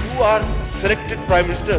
You are selected Prime Minister,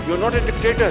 You are not a dictator.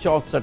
$64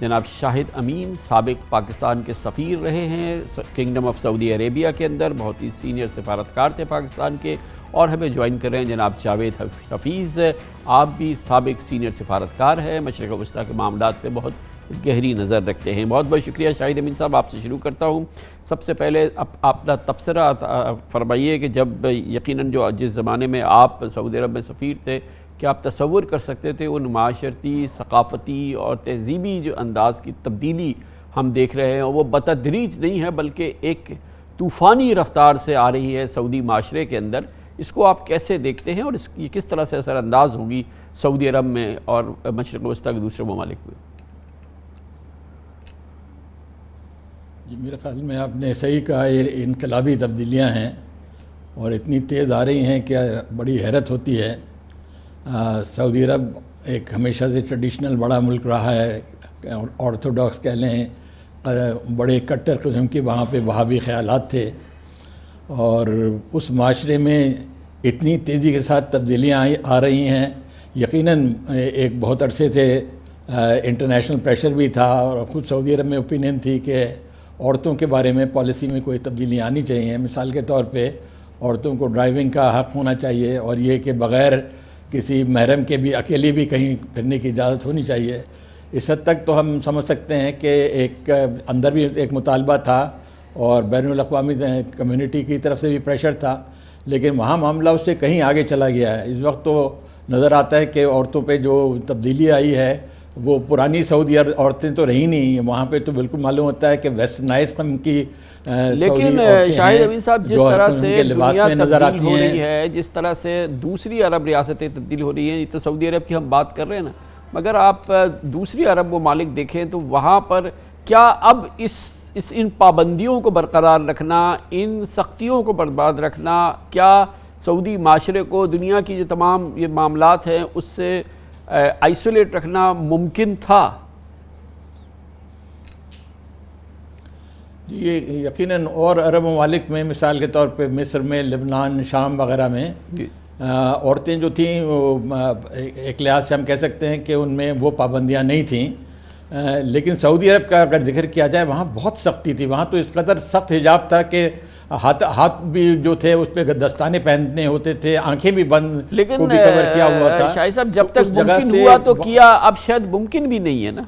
جناب شاہد امین سابق پاکستان کے سفیر رہے ہیں کنگڈم آف سعودی عربیہ کے اندر، بہت ہی سینئر سفارتکار تھے پاکستان کے، اور ہمیں جوائن کر رہے ہیں جناب جاوید حفیظ، آپ بھی سابق سینئر سفارتکار ہیں، مشرق وسطیٰ کے معاملات پہ بہت گہری نظر رکھتے ہیں۔ بہت بہت شکریہ شاہد امین صاحب، آپ سے شروع کرتا ہوں۔ سب سے پہلے آپ اپنا تبصرہ فرمائیے کہ جب یقیناً جس زمانے میں آپ سعودی عرب میں سفیر تھے، کیا آپ تصور کر سکتے تھے ان معاشرتی، ثقافتی اور تہذیبی جو انداز کی تبدیلی ہم دیکھ رہے ہیں وہ بتدریج نہیں ہے بلکہ ایک طوفانی رفتار سے آ رہی ہے سعودی معاشرے کے اندر، اس کو آپ کیسے دیکھتے ہیں اور یہ کس طرح سے اثر انداز ہوگی سعودی عرب میں اور مشرق وسطیٰ کے دوسرے ممالک میں؟ جی میرے خیال میں آپ نے صحیح کہا، یہ انقلابی تبدیلیاں ہیں اور اتنی تیز آ رہی ہیں کہ بڑی حیرت ہوتی ہے۔ سعودی عرب ایک ہمیشہ سے ٹریڈیشنل بڑا ملک رہا ہے، آرتھوڈاکس کہہ لیں، بڑے کٹر قسم کے وہاں پہ وہابی خیالات تھے، اور اس معاشرے میں اتنی تیزی کے ساتھ تبدیلیاں آ رہی ہیں۔ یقیناً ایک بہت عرصے سے انٹرنیشنل پریشر بھی تھا اور خود سعودی عرب میں اوپینین تھی کہ عورتوں کے بارے میں پالیسی میں کوئی تبدیلی آنی چاہیے۔ مثال کے طور پہ عورتوں کو ڈرائیونگ کا حق ہونا چاہیے، اور یہ کہ بغیر کسی محرم کے بھی اکیلی بھی کہیں پھرنے کی اجازت ہونی چاہیے۔ اس حد تک تو ہم سمجھ سکتے ہیں کہ ایک اندر بھی ایک مطالبہ تھا اور بین الاقوامی کمیونٹی کی طرف سے بھی پریشر تھا، لیکن وہاں معاملہ اس سے کہیں آگے چلا گیا ہے۔ اس وقت تو نظر آتا ہے کہ عورتوں پہ جو تبدیلی آئی ہے وہ پرانی سعودی عورتیں تو رہی نہیں، وہاں پہ تو بالکل معلوم ہوتا ہے کہ ویسٹرنائز قسم کی لیکن شاہد امین صاحب جس طرح سے دنیا تبدیل ہو رہی ہے، جس طرح سے دوسری عرب ریاستیں تبدیل ہو رہی ہیں، یہ تو سعودی عرب کی ہم بات کر رہے ہیں نا، مگر آپ دوسری عرب ممالک دیکھیں تو وہاں پر کیا اب ان پابندیوں کو برقرار رکھنا، ان سختیوں کو برباد رکھنا، کیا سعودی معاشرے کو دنیا کی جو تمام یہ معاملات ہیں اس سے آئسولیٹ رکھنا ممکن تھا؟ یہ یقیناً اور عرب ممالک میں، مثال کے طور پہ مصر میں، لبنان، شام وغیرہ میں عورتیں جو تھیں وہ ایک لحاظ سے ہم کہہ سکتے ہیں کہ ان میں وہ پابندیاں نہیں تھیں، لیکن سعودی عرب کا اگر ذکر کیا جائے وہاں بہت سختی تھی۔ وہاں تو اس قدر سخت حجاب تھا کہ ہاتھ بھی جو تھے اس پہ دستانے پہننے ہوتے تھے، آنکھیں بھی بند، لیکن کو بھی کور کیا ہوا تھا۔ شاہد صاحب جب تک ممکن ہوا تو کیا، اب شاید ممکن بھی نہیں ہے نا؟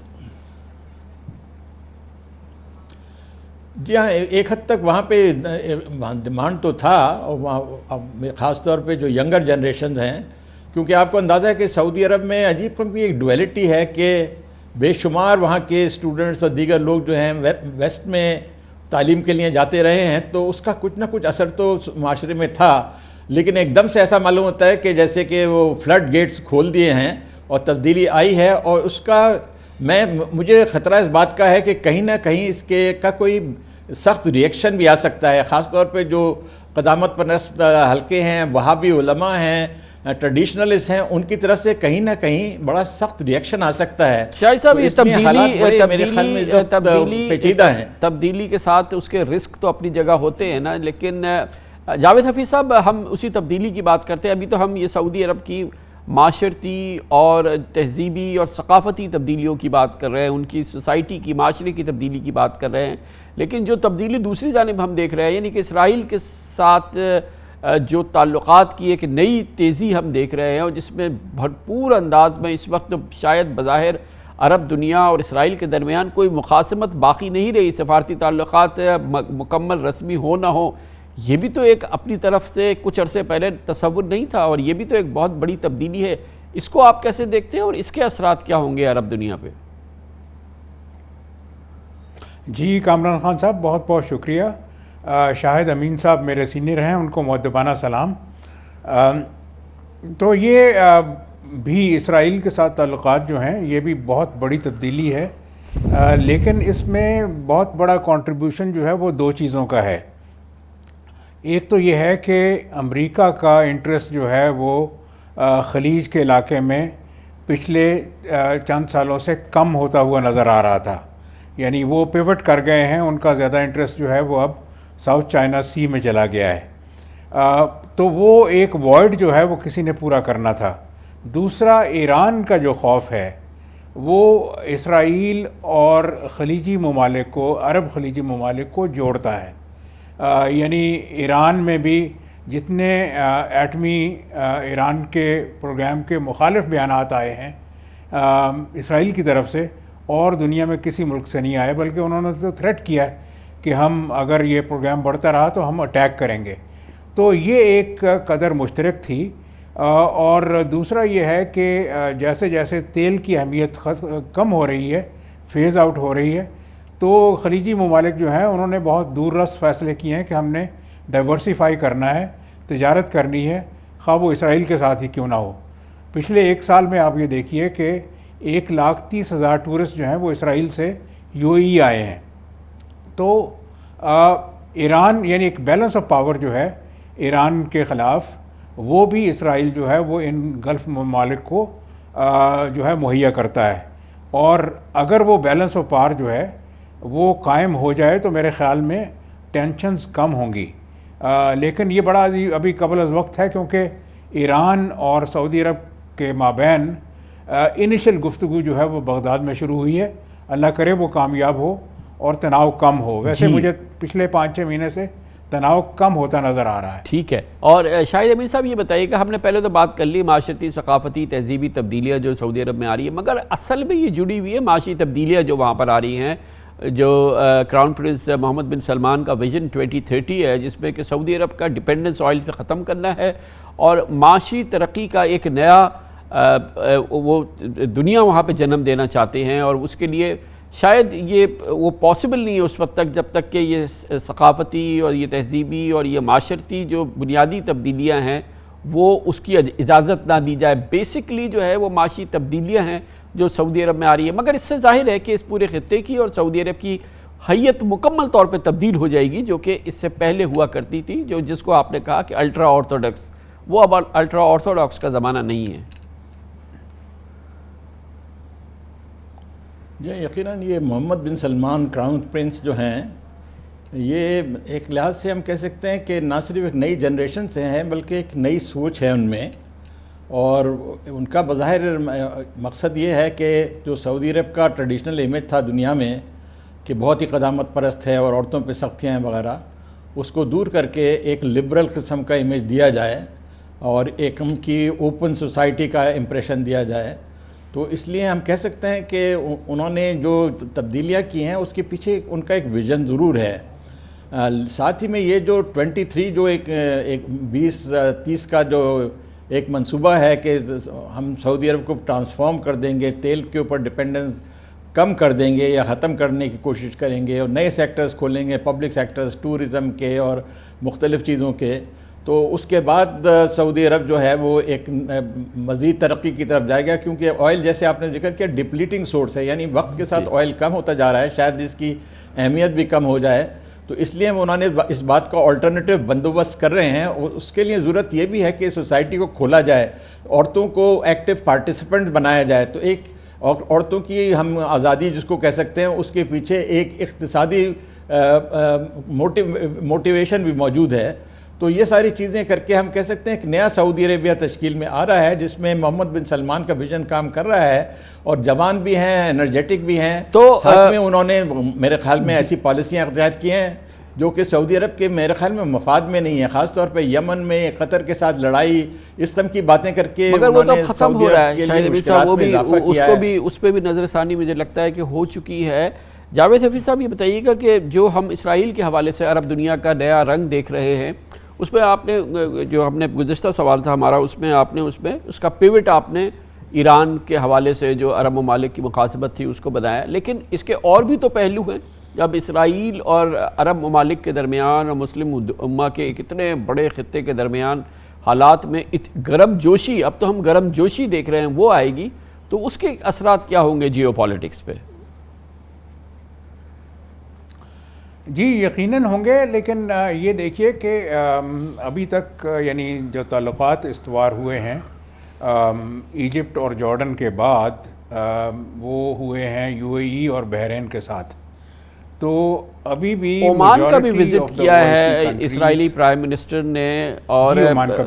جی ہاں، ایک حد تک وہاں پہ ڈیمانڈ تو تھا، اور خاص طور پہ جو ینگر جنریشنز ہیں، کیونکہ آپ کو اندازہ ہے کہ سعودی عرب میں عجیب قسم کی ایک ڈویلٹی ہے کہ بے شمار وہاں کے اسٹوڈنٹس اور دیگر لوگ جو ہیں ویسٹ میں تعلیم کے لیے جاتے رہے ہیں، تو اس کا کچھ نہ کچھ اثر تو معاشرے میں تھا، لیکن ایک دم سے ایسا معلوم ہوتا ہے کہ جیسے کہ وہ فلڈ گیٹس کھول دیے ہیں اور تبدیلی آئی ہے، اور اس کا مجھے خطرہ اس بات کا ہے کہ کہیں نہ کہیں اس کا کوئی سخت ریئیکشن بھی آ سکتا ہے، خاص طور پہ جو قدامت پرست حلقے ہیں، وہابی علماء ہیں، ٹریڈیشنلسٹ ہیں، ان کی طرف سے کہیں نہ کہیں بڑا سخت ریئیکشن آ سکتا ہے۔ شاہد صاحب یہ تبدیلی کے ساتھ اس کے رسک تو اپنی جگہ ہوتے ہیں نا، لیکن جاوید حفیظ صاحب ہم اسی تبدیلی کی بات کرتے ہیں۔ ابھی تو ہم یہ سعودی عرب کی معاشرتی اور تہذیبی اور ثقافتی تبدیلیوں کی بات کر رہے ہیں، ان کی سوسائٹی کی، معاشرے کی تبدیلی کی بات کر رہے ہیں، لیکن جو تبدیلی دوسری جانب ہم دیکھ رہے ہیں، یعنی کہ اسرائیل کے ساتھ جو تعلقات کی ایک نئی تیزی ہم دیکھ رہے ہیں، اور جس میں بھرپور انداز میں اس وقت شاید بظاہر عرب دنیا اور اسرائیل کے درمیان کوئی مخاصمت باقی نہیں رہی، سفارتی تعلقات مکمل رسمی ہو نہ ہو، یہ بھی تو ایک اپنی طرف سے کچھ عرصے پہلے تصور نہیں تھا، اور یہ بھی تو ایک بہت بڑی تبدیلی ہے۔ اس کو آپ کیسے دیکھتے ہیں اور اس کے اثرات کیا ہوں گے عرب دنیا پہ؟ جی کامران خان صاحب بہت بہت شکریہ۔ شاہد امین صاحب میرے سینئر ہیں، ان کو مؤدبانہ سلام۔ تو یہ بھی اسرائیل کے ساتھ تعلقات جو ہیں یہ بھی بہت بڑی تبدیلی ہے، لیکن اس میں بہت بڑا کنٹریبیوشن جو ہے وہ دو چیزوں کا ہے۔ ایک تو یہ ہے کہ امریکہ کا انٹرسٹ جو ہے وہ خلیج کے علاقے میں پچھلے چند سالوں سے کم ہوتا ہوا نظر آ رہا تھا، یعنی وہ پیوٹ کر گئے ہیں، ان کا زیادہ انٹرسٹ جو ہے وہ اب ساؤتھ چائنا سی میں چلا گیا ہے، تو وہ ایک وائڈ جو ہے وہ کسی نے پورا کرنا تھا۔ دوسرا ایران کا جو خوف ہے وہ اسرائیل اور خلیجی ممالک کو، عرب خلیجی ممالک کو جوڑتا ہے. یعنی ایران میں بھی جتنے ایٹمی ایران کے پروگرام کے مخالف بیانات آئے ہیں اسرائیل کی طرف سے، اور دنیا میں کسی ملک سے نہیں آئے، بلکہ انہوں نے تو تھریٹ کیا ہے کہ ہم اگر یہ پروگرام بڑھتا رہا تو ہم اٹیک کریں گے. تو یہ ایک قدر مشترک تھی. اور دوسرا یہ ہے کہ جیسے جیسے تیل کی اہمیت کم ہو رہی ہے، فیز آؤٹ ہو رہی ہے، تو خلیجی ممالک جو ہیں انہوں نے بہت دور رس فیصلے کیے ہیں کہ ہم نے ڈائیورسیفائی کرنا ہے، تجارت کرنی ہے، خواہ وہ اسرائیل کے ساتھ ہی کیوں نہ ہو. پچھلے ایک سال میں آپ یہ دیکھیے کہ 1,30,000 ٹورسٹ جو ہیں وہ اسرائیل سے UAE آئے ہیں. تو ایران یعنی ایک بیلنس آف پاور جو ہے ایران کے خلاف، وہ بھی اسرائیل جو ہے وہ ان گلف ممالک کو جو ہے مہیا کرتا ہے. اور اگر وہ بیلنس آف پاور جو ہے وہ قائم ہو جائے تو میرے خیال میں ٹینشنز کم ہوں گی. لیکن یہ بڑا ابھی قبل از وقت ہے، کیونکہ ایران اور سعودی عرب کے مابین انیشل گفتگو جو ہے وہ بغداد میں شروع ہوئی ہے. اللہ کرے وہ کامیاب ہو اور تناؤ کم ہو. ویسے مجھے پچھلے 5-6 مہینے سے تناؤ کم ہوتا نظر آ رہا ہے. ٹھیک ہے. اور شاہد امین صاحب یہ بتائیے کہ ہم نے پہلے تو بات کر لی معاشرتی، ثقافتی، تہذیبی تبدیلیاں جو سعودی عرب میں آ رہی ہیں، مگر اصل میں یہ جڑی ہوئی ہے معاشی تبدیلیاں جو وہاں پر آ رہی ہیں. جو کراؤن پرنس محمد بن سلمان کا ویژن 2030 ہے، جس میں کہ سعودی عرب کا ڈپینڈنس آئل پہ ختم کرنا ہے اور معاشی ترقی کا ایک نیا وہ دنیا وہاں پہ جنم دینا چاہتے ہیں. اور اس کے لیے شاید یہ وہ پاسبل نہیں ہے اس وقت تک جب تک کہ یہ ثقافتی اور یہ تہذیبی اور یہ معاشرتی جو بنیادی تبدیلیاں ہیں وہ اس کی اجازت نہ دی جائے. بیسکلی جو ہے وہ معاشی تبدیلیاں ہیں جو سعودی عرب میں آ رہی ہے. مگر اس سے ظاہر ہے کہ اس پورے خطے کی اور سعودی عرب کی حیت مکمل طور پہ تبدیل ہو جائے گی، جو کہ اس سے پہلے ہوا کرتی تھی، جس کو آپ نے کہا کہ الٹرا آرتھوڈکس. وہ اب الٹرا آرتھوڈکس کا زمانہ نہیں ہے. جی یقیناً یہ محمد بن سلمان کراؤن پرنس جو ہیں، یہ ایک لحاظ سے ہم کہہ سکتے ہیں کہ نہ صرف ایک نئی جنریشن سے ہیں بلکہ ایک نئی سوچ ہے ان میں. اور ان کا بظاہر مقصد یہ ہے کہ جو سعودی عرب کا ٹریڈیشنل امیج تھا دنیا میں کہ بہت ہی قدامت پرست ہے اور عورتوں پہ سختیاں ہیں وغیرہ، اس کو دور کر کے ایک لبرل قسم کا امیج دیا جائے اور ایک ان کی اوپن سوسائٹی کا امپریشن دیا جائے. تو اس لیے ہم کہہ سکتے ہیں کہ انہوں نے جو تبدیلیاں کی ہیں اس کے پیچھے ان کا ایک ویژن ضرور ہے. ساتھ ہی میں یہ جو 23 جو ایک 20-30 کا جو ایک منصوبہ ہے کہ ہم سعودی عرب کو ٹرانسفارم کر دیں گے، تیل کے اوپر ڈپینڈنس کم کر دیں گے یا ختم کرنے کی کوشش کریں گے اور نئے سیکٹرز کھولیں گے، پبلک سیکٹرز، ٹورزم کے اور مختلف چیزوں کے. تو اس کے بعد سعودی عرب جو ہے وہ ایک مزید ترقی کی طرف جائے گا، کیونکہ آئل جیسے آپ نے ذکر کیا ڈپلیٹنگ سورس ہے، یعنی وقت کے ساتھ آئل کم ہوتا جا رہا ہے، شاید اس کی اہمیت بھی کم ہو جائے. تو اس لیے انہوں نے اس بات کا آلٹرنیٹیو بندوبست کر رہے ہیں. اور اس کے لیے ضرورت یہ بھی ہے کہ سوسائٹی کو کھولا جائے، عورتوں کو ایکٹیو پارٹیسپینٹ بنایا جائے. تو ایک عورتوں کی ہم آزادی جس کو کہہ سکتے ہیں، اس کے پیچھے ایک اقتصادی موٹیویشن بھی موجود ہے. تو یہ ساری چیزیں کر کے ہم کہہ سکتے ہیں ایک نیا سعودی عربیہ تشکیل میں آ رہا ہے، جس میں محمد بن سلمان کا ویژن کام کر رہا ہے اور جوان بھی ہیں، انرجیٹک بھی ہیں. تو ساتھ میں انہوں نے میرے خیال میں ایسی پالیسیاں اختیار کی ہیں جو کہ سعودی عرب کے میرے خیال میں مفاد میں نہیں ہے، خاص طور پہ یمن میں قطر کے ساتھ لڑائی، اس قسم کی باتیں کر کے مگر وہ تو ختم ہو رہا ہے. شاہد امین صاحب وہ بھی اس پہ بھی نظر ثانی مجھے لگتا ہے کہ ہو چکی ہے. جاوید حفیظ صاحب یہ بتائیے گا کہ جو ہم اسرائیل کے حوالے سے عرب دنیا کا نیا رنگ دیکھ رہے ہیں، اس میں آپ نے جو ہم نے گزشتہ سوال تھا ہمارا، اس میں آپ نے اس کا پیوٹ آپ نے ایران کے حوالے سے جو عرب ممالک کی مخاصمت تھی اس کو بتایا. لیکن اس کے اور بھی تو پہلو ہیں. جب اسرائیل اور عرب ممالک کے درمیان اور مسلم امہ کے ایک اتنے بڑے خطے کے درمیان حالات میں گرم جوشی، اب تو ہم گرم جوشی دیکھ رہے ہیں، وہ آئے گی تو اس کے اثرات کیا ہوں گے جیو پالیٹکس پہ؟ جی یقیناً ہوں گے، لیکن یہ دیکھیے کہ ابھی تک یعنی جو تعلقات استوار ہوئے ہیں ایجپٹ اور جارڈن کے بعد، وہ ہوئے ہیں UAE اور بحرین کے ساتھ. تو ابھی بھی عمان کا بھی وزٹ کیا ہے اسرائیلی پرائم منسٹر نے، اور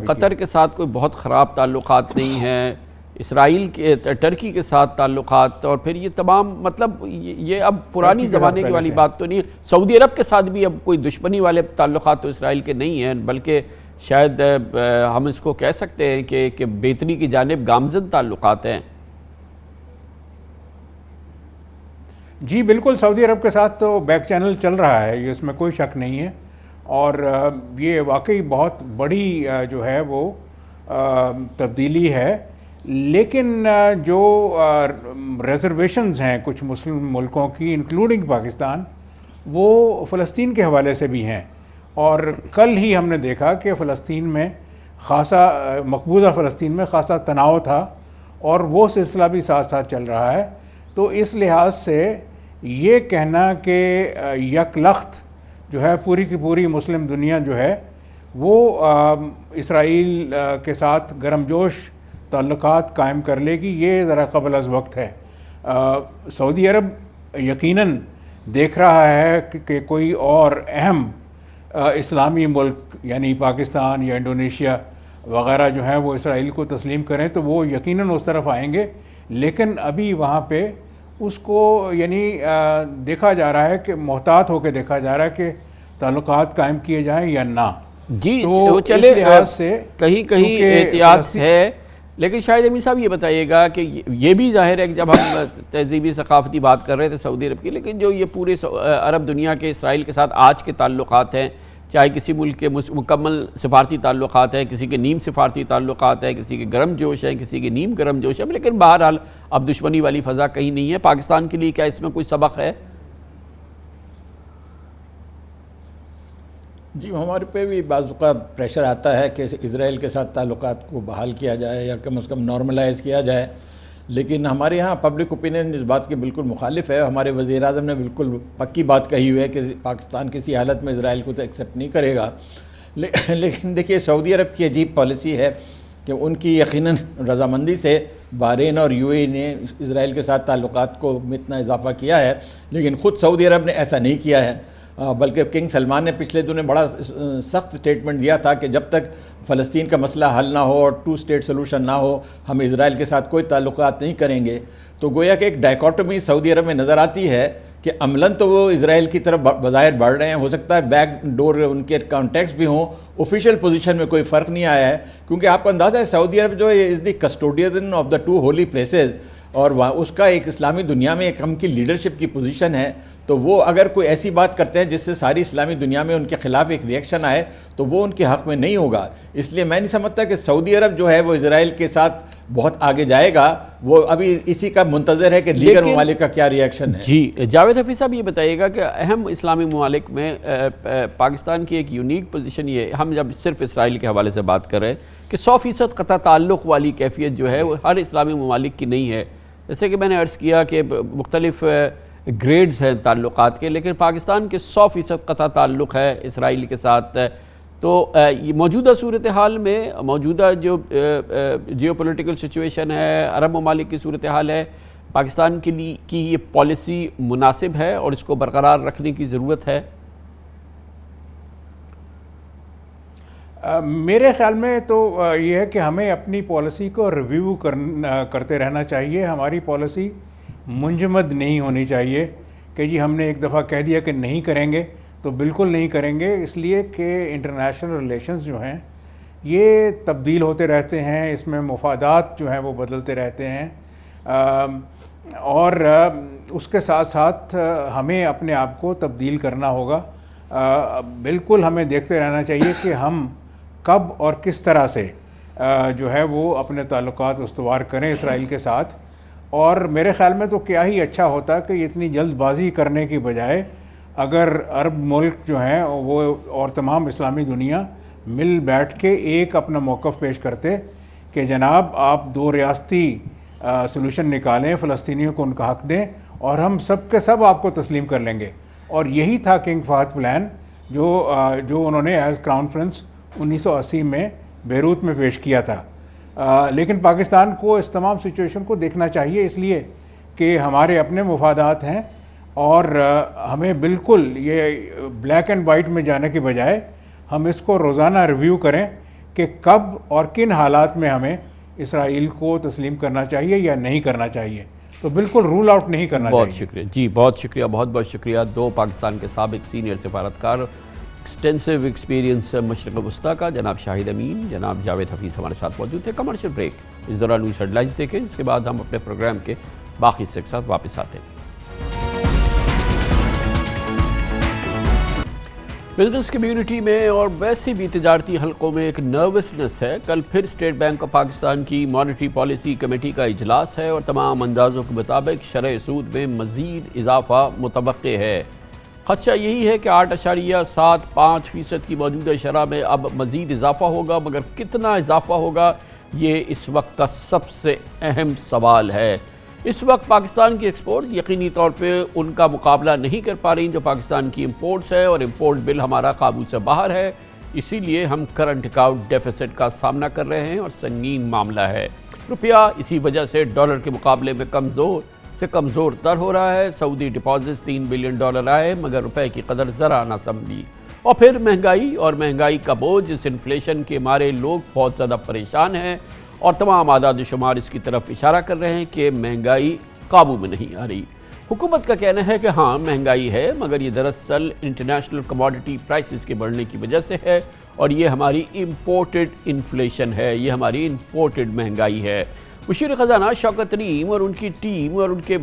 قطر کے ساتھ کوئی بہت خراب تعلقات نہیں ہیں. اسرائیل کے ٹرکی کے ساتھ تعلقات، اور پھر یہ تمام مطلب یہ اب پرانی زمانے کی والی بات تو نہیں ہے. سعودی عرب کے ساتھ بھی اب کوئی دشمنی والے تعلقات تو اسرائیل کے نہیں ہیں، بلکہ شاید ہم اس کو کہہ سکتے ہیں کہ بہتری کی جانب گامزن تعلقات ہیں. جی بالکل، سعودی عرب کے ساتھ تو بیک چینل چل رہا ہے، یہ اس میں کوئی شک نہیں ہے، اور یہ واقعی بہت بڑی جو ہے وہ تبدیلی ہے. لیکن جو ریزرویشنز ہیں کچھ مسلم ملکوں کی انکلوڈنگ پاکستان، وہ فلسطین کے حوالے سے بھی ہیں. اور کل ہی ہم نے دیکھا کہ فلسطین میں خاصا مقبوضہ فلسطین میں خاصا تناؤ تھا، اور وہ سلسلہ بھی ساتھ ساتھ چل رہا ہے. تو اس لحاظ سے یہ کہنا کہ یک لخت جو ہے پوری کی پوری مسلم دنیا جو ہے وہ اسرائیل کے ساتھ گرم جوش تعلقات قائم کر لے گی، یہ ذرا قبل از وقت ہے. سعودی عرب یقیناً دیکھ رہا ہے کہ کوئی اور اہم اسلامی ملک یعنی پاکستان یا انڈونیشیا وغیرہ جو ہیں وہ اسرائیل کو تسلیم کریں تو وہ یقیناً اس طرف آئیں گے. لیکن ابھی وہاں پہ اس کو یعنی دیکھا جا رہا ہے کہ محتاط ہو کے دیکھا جا رہا ہے کہ تعلقات قائم کیے جائیں یا نہ. جی تو چلے اس لحاظ سے کہیں احتیاط ہے، لیکن شاید امین صاحب یہ بتائیے گا کہ یہ بھی ظاہر ہے کہ جب ہم تہذیبی ثقافتی بات کر رہے تھے سعودی عرب کی، لیکن جو یہ پورے عرب دنیا کے اسرائیل کے ساتھ آج کے تعلقات ہیں، چاہے کسی ملک کے مکمل سفارتی تعلقات ہیں، کسی کے نیم سفارتی تعلقات ہیں، کسی کے گرم جوش ہیں، کسی کے نیم گرم جوش ہیں، لیکن بہرحال اب دشمنی والی فضا کہیں نہیں ہے. پاکستان کے لیے کیا اس میں کوئی سبق ہے؟ جی ہمارے پہ بھی بعض اوقات پریشر آتا ہے کہ اسرائیل کے ساتھ تعلقات کو بحال کیا جائے یا کم از کم نارملائز کیا جائے، لیکن ہمارے ہاں پبلک اوپینین اس بات کے بالکل مخالف ہے. ہمارے وزیر اعظم نے بالکل پکی بات کہی ہوئی ہے کہ پاکستان کسی حالت میں اسرائیل کو تو ایکسیپٹ نہیں کرے گا. لیکن دیکھیے سعودی عرب کی عجیب پالیسی ہے کہ ان کی یقیناً رضامندی سے بحرین اور یو اے نے اسرائیل کے ساتھ تعلقات کو اتنا اضافہ کیا ہے، لیکن خود سعودی عرب نے ایسا نہیں کیا ہے. بلکہ کنگ سلمان نے پچھلے دنوں بڑا سخت سٹیٹمنٹ دیا تھا کہ جب تک فلسطین کا مسئلہ حل نہ ہو اور 2 اسٹیٹ سولوشن نہ ہو ہم اسرائیل کے ساتھ کوئی تعلقات نہیں کریں گے. تو گویا کہ ایک ڈائیکاٹومی سعودی عرب میں نظر آتی ہے کہ عملاً تو وہ اسرائیل کی طرف بظاہر بڑھ رہے ہیں، ہو سکتا ہے بیک ڈور ان کے کانٹیکٹس بھی ہوں، آفیشیل پوزیشن میں کوئی فرق نہیں آیا ہے. کیونکہ آپ کو اندازہ ہے سعودی عرب جو ہے is the custodian of the 2 holy places, اور اس کا ایک اسلامی دنیا میں ایک ہم کی لیڈرشپ کی پوزیشن ہے. تو وہ اگر کوئی ایسی بات کرتے ہیں جس سے ساری اسلامی دنیا میں ان کے خلاف ایک ریئیکشن آئے تو وہ ان کے حق میں نہیں ہوگا. اس لیے میں نہیں سمجھتا کہ سعودی عرب جو ہے وہ اسرائیل کے ساتھ بہت آگے جائے گا، وہ ابھی اسی کا منتظر ہے کہ دیگر ممالک کا کیا ریئیکشن ہے. جی جاوید حفیظ صاحب یہ بتائیے گا کہ اہم اسلامی ممالک میں پاکستان کی ایک یونیک پوزیشن یہ، ہم جب صرف اسرائیل کے حوالے سے بات کر رہے ہیں کہ 100% قطع تعلق والی کیفیت جو ہے وہ ہر اسلامی ممالک کی نہیں ہے. جیسے کہ میں نے عرض کیا کہ مختلف گریڈز ہیں تعلقات کے، لیکن پاکستان کے 100% قطع تعلق ہے اسرائیل کے ساتھ. تو یہ موجودہ صورتحال میں موجودہ جو جیو پولیٹیکل سچویشن ہے، عرب ممالک کی صورتحال ہے، پاکستان کے لیے کی یہ پالیسی مناسب ہے اور اس کو برقرار رکھنے کی ضرورت ہے؟ میرے خیال میں تو یہ ہے کہ ہمیں اپنی پالیسی کو ریویو کرتے رہنا چاہیے. ہماری پالیسی منجمد نہیں ہونی چاہیے کہ جی ہم نے ایک دفعہ کہہ دیا کہ نہیں کریں گے تو بالکل نہیں کریں گے. اس لیے کہ انٹرنیشنل ریلیشنز جو ہیں یہ تبدیل ہوتے رہتے ہیں، اس میں مفادات جو ہیں وہ بدلتے رہتے ہیں، اور اس کے ساتھ ساتھ ہمیں اپنے آپ کو تبدیل کرنا ہوگا. بالکل ہمیں دیکھتے رہنا چاہیے کہ ہم کب اور کس طرح سے جو ہے وہ اپنے تعلقات استوار کریں اسرائیل کے ساتھ. اور میرے خیال میں تو کیا ہی اچھا ہوتا کہ اتنی جلد بازی کرنے کی بجائے اگر عرب ملک جو ہیں وہ اور تمام اسلامی دنیا مل بیٹھ کے ایک اپنا موقف پیش کرتے کہ جناب آپ 2 ریاستی سلوشن نکالیں، فلسطینیوں کو ان کا حق دیں اور ہم سب کے سب آپ کو تسلیم کر لیں گے. اور یہی تھا کنگ فہد پلان جو انہوں نے ایز کراؤن پرنس 1980 میں بیروت میں پیش کیا تھا. لیکن پاکستان کو اس تمام سچویشن کو دیکھنا چاہیے، اس لیے کہ ہمارے اپنے مفادات ہیں اور ہمیں بالکل یہ بلیک اینڈ وائٹ میں جانے کے بجائے ہم اس کو روزانہ ریویو کریں کہ کب اور کن حالات میں ہمیں اسرائیل کو تسلیم کرنا چاہیے یا نہیں کرنا چاہیے. تو بالکل رول آؤٹ نہیں کرنا چاہیے. بہت شکریہ جی، بہت شکریہ، بہت بہت شکریہ. دو پاکستان کے سابق سینئر سفارتکار، ایکسٹینسو ایکسپیرینس مشرق وسطیٰ کا، جناب شاہد امین، جناب جاوید حفیظ ہمارے ساتھ موجود تھے. کمرشل بریک، اس دوران نیوز ہیڈ لائنز دیکھیں، اس کے بعد ہم اپنے پروگرام کے باقی حصے کے ساتھ واپس آتے ہیں. بزنس کمیونٹی میں اور ویسے بھی تجارتی حلقوں میں ایک نروسنس ہے. کل پھر اسٹیٹ بینک آف پاکستان کی مانیٹری پالیسی کمیٹی کا اجلاس ہے اور تمام اندازوں کے مطابق شرح سود میں مزید اضافہ متوقع ہے. خدشہ یہی ہے کہ 8.75% کی موجودہ شرح میں اب مزید اضافہ ہوگا، مگر کتنا اضافہ ہوگا یہ اس وقت کا سب سے اہم سوال ہے. اس وقت پاکستان کی ایکسپورٹس یقینی طور پہ ان کا مقابلہ نہیں کر پا رہی جو پاکستان کی امپورٹس ہے، اور امپورٹ بل ہمارا قابو سے باہر ہے. اسی لیے ہم کرنٹ اکاؤنٹ ڈیفیسٹ کا سامنا کر رہے ہیں اور سنگین معاملہ ہے. روپیہ اسی وجہ سے ڈالر کے مقابلے میں کمزور تر ہو رہا ہے. سعودی ڈپازٹس $3 بلین آئے مگر روپے کی قدر ذرا نہ سنبھلی. اور پھر مہنگائی کا بوجھ، اس انفلیشن کے مارے لوگ بہت زیادہ پریشان ہیں اور تمام اعداد و شمار اس کی طرف اشارہ کر رہے ہیں کہ مہنگائی قابو میں نہیں آ رہی. حکومت کا کہنا ہے کہ ہاں مہنگائی ہے، مگر یہ دراصل انٹرنیشنل کموڈٹی پرائسز کے بڑھنے کی وجہ سے ہے اور یہ ہماری امپورٹڈ انفلیشن ہے، یہ ہماری امپورٹڈ مہنگائی ہے. مشیر خزانہ شوکت ترین اور ان کی ٹیم اور ان کے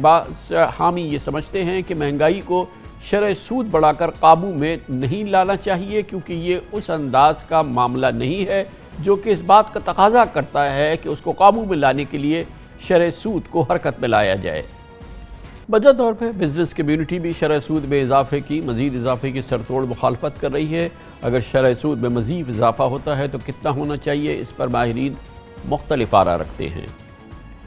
حامی یہ سمجھتے ہیں کہ مہنگائی کو شرح سود بڑھا کر قابو میں نہیں لانا چاہیے، کیونکہ یہ اس انداز کا معاملہ نہیں ہے جو کہ اس بات کا تقاضا کرتا ہے کہ اس کو قابو میں لانے کے لیے شرح سود کو حرکت میں لایا جائے. وجہ طور پہ بزنس کمیونٹی بھی شرح سود میں مزید اضافے کی سرتوڑ مخالفت کر رہی ہے. اگر شرح سود میں مزید اضافہ ہوتا ہے تو کتنا ہونا چاہیے، اس پر ماہرین مختلف آراء رکھتے ہیں.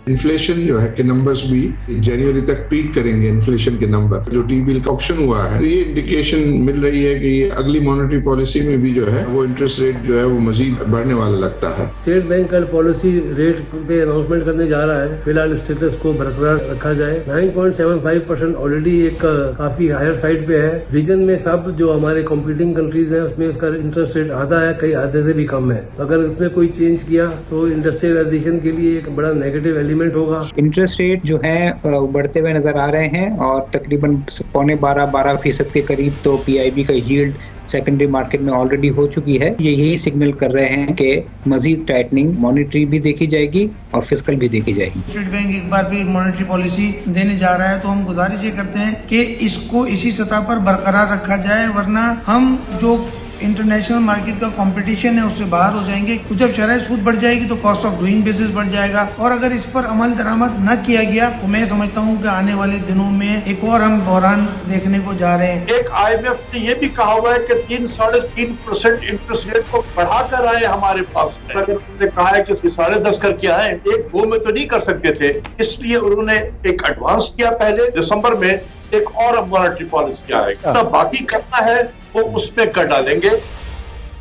انفلیشن جو ہے کہ نمبرز بھی جنوری تک پیک کریں گے. انفلیشن کے نمبر جو ٹی بل کا آکشن ہوا ہے تو یہ انڈیکیشن مل رہی ہے کہ یہ اگلی مانیٹری پالیسی میں بھی جو ہے وہ انٹرسٹ ریٹ جو ہے وہ مزید بڑھنے والا لگتا ہے. اسٹیٹ بینک کل پالیسی ریٹ پہ اناؤنسمنٹ کرنے جا رہا ہے. فی الحال اسٹیٹس کو برقرار رکھا جائے. 9.75% آلریڈی ایک کافی ہائر سائڈ پہ ہے. ریجن میں سب جو ہمارے کمپیٹنگ کنٹریز ہیں اس میں اس کا انٹرسٹ ریٹ آدھا ہے، کئی آدھے سے بھی کم ہے. اگر اس میں کوئی چینج کیا تو انڈسٹریلائزیشن کے لیے ایک بڑا نیگیٹو ہوگا. انٹرسٹ ریٹ جو ہیں بڑھتے ہوئے نظر آ رہے ہیں اور تقریباً 12.5% کے قریب تو پی آئی بی کا ییلڈ سیکنڈری مارکیٹ میں آلریڈی ہو چکی ہے. یہ یہی سگنل کر رہے ہیں کہ مزید ٹائٹننگ مانیٹری بھی دیکھی جائے گی اور فسکل بھی دیکھی جائے گی. اسٹیٹ بینک ایک بار بھی مانیٹری پالیسی دینے جا رہا ہے تو ہم گزارش یہ کرتے ہیں کہ اس کو اسی سطح پر برقرار رکھا جائے، ورنہ ہم جو انٹرنیشنل مارکیٹ کا کمپٹیشن ہے اس سے باہر ہو جائیں گے. جب شرح سود بڑھ جائے گی تو کاسٹ آف ڈوئنگ بزنس بڑھ جائے گا، اور اگر اس پر عمل درآمد نہ کیا گیا تو میں سمجھتا ہوں کہ آنے والے دنوں میں ایک اور ہم بحران دیکھنے کو جا رہے ہیں. ایک IMF نے یہ بھی کہا ہوا ہے کہ 3.5% انٹرسٹ ریٹ کو بڑھا کر آئے ہمارے پاس. اگر انہوں نے کہا ہے کہ 10.5 کر کے آئے، ایک وہ میں تو نہیں کر سکتے تھے، اس لیے انہوں نے ایک ایڈوانس کیا. پہلے دسمبر میں ایک اور مانیٹری پالیسی آئے گی، باقی کرنا ہے وہ اس میں کر ڈالیں گے.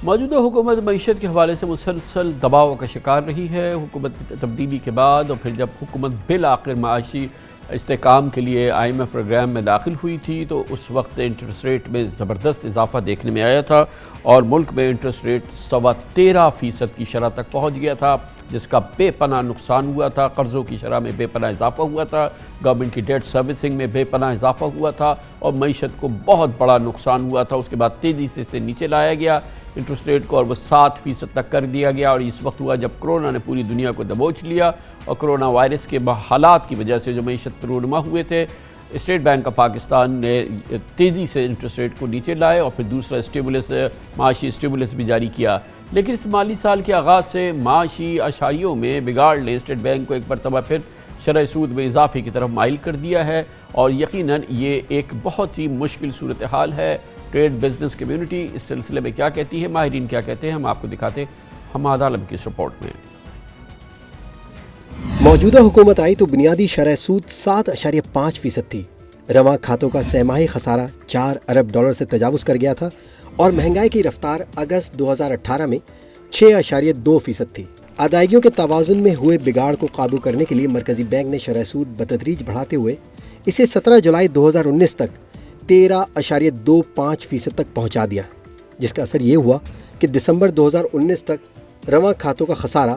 موجودہ حکومت معیشت کے حوالے سے مسلسل دباؤ کا شکار رہی ہے. حکومت تبدیلی کے بعد اور پھر جب حکومت بالآخر معاشی استحکام کے لیے IMF پروگرام میں داخل ہوئی تھی تو اس وقت انٹرسٹ ریٹ میں زبردست اضافہ دیکھنے میں آیا تھا اور ملک میں انٹرسٹ ریٹ 13.25% کی شرح تک پہنچ گیا تھا، جس کا بے پناہ نقصان ہوا تھا. قرضوں کی شرح میں بے پناہ اضافہ ہوا تھا، گورنمنٹ کی ڈیٹ سروسنگ میں بے پناہ اضافہ ہوا تھا اور معیشت کو بہت بڑا نقصان ہوا تھا. اس کے بعد تیزی سے اسے نیچے لایا گیا انٹرسٹ ریٹ کو اور وہ 7% تک کر دیا گیا. اور اس وقت ہوا جب کرونا نے پوری دنیا کو دبوچ لیا اور کرونا وائرس کے حالات کی وجہ سے جو معیشت رونما ہوئے تھے، اسٹیٹ بینک آف پاکستان نے تیزی سے انٹرسٹ ریٹ کو نیچے لائے اور پھر دوسرا معاشی اسٹیبولس بھی جاری کیا. لیکن اس مالی سال کے آغاز سے معاشی اشاریوں میں بگاڑ نے اسٹیٹ بینک کو ایک مرتبہ پھر شرح سود میں اضافے کی طرف مائل کر دیا ہے اور یقیناً یہ ایک بہت ہی مشکل صورتحال ہے. ٹریڈ بزنس کمیونٹی اس سلسلے میں کیا کہتی ہے، ماہرین کیا کہتے ہیں، ہم آپ کو دکھاتے ہیں حماد عالم کی اس رپورٹ میں. موجودہ حکومت آئی تو بنیادی شرح سود 7.5% تھی. رواں کھاتوں کا سہ ماہی خسارہ $4 ارب سے تجاوز کر گیا تھا اور مہنگائی کی رفتار اگست 2018 میں 6.2% تھی. ادائیگیوں کے توازن میں ہوئے بگاڑ کو قابو کرنے کے لیے مرکزی بینک نے شرح سود بتدریج بڑھاتے ہوئے اسے 17 جولائی 2019 تک 13.25% تک پہنچا دیا، جس کا اثر یہ ہوا کہ دسمبر 2019 تک رواں کھاتوں کا خسارہ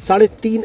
3.5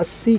80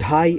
2.5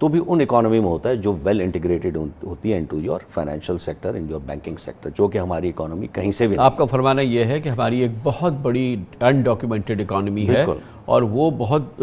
تو بھی ان اکانومی میں ہوتا ہے جو ویل انٹیگریٹڈ ہوتی ہے into your financial sector, in your banking sector, جو کہ ہماری اکانومی کہیں سے بھی آپ کا فرمانا یہ ہے کہ ہماری ایک بہت بڑی انڈاکیومنٹڈ اکانومی ہے اور وہ بہت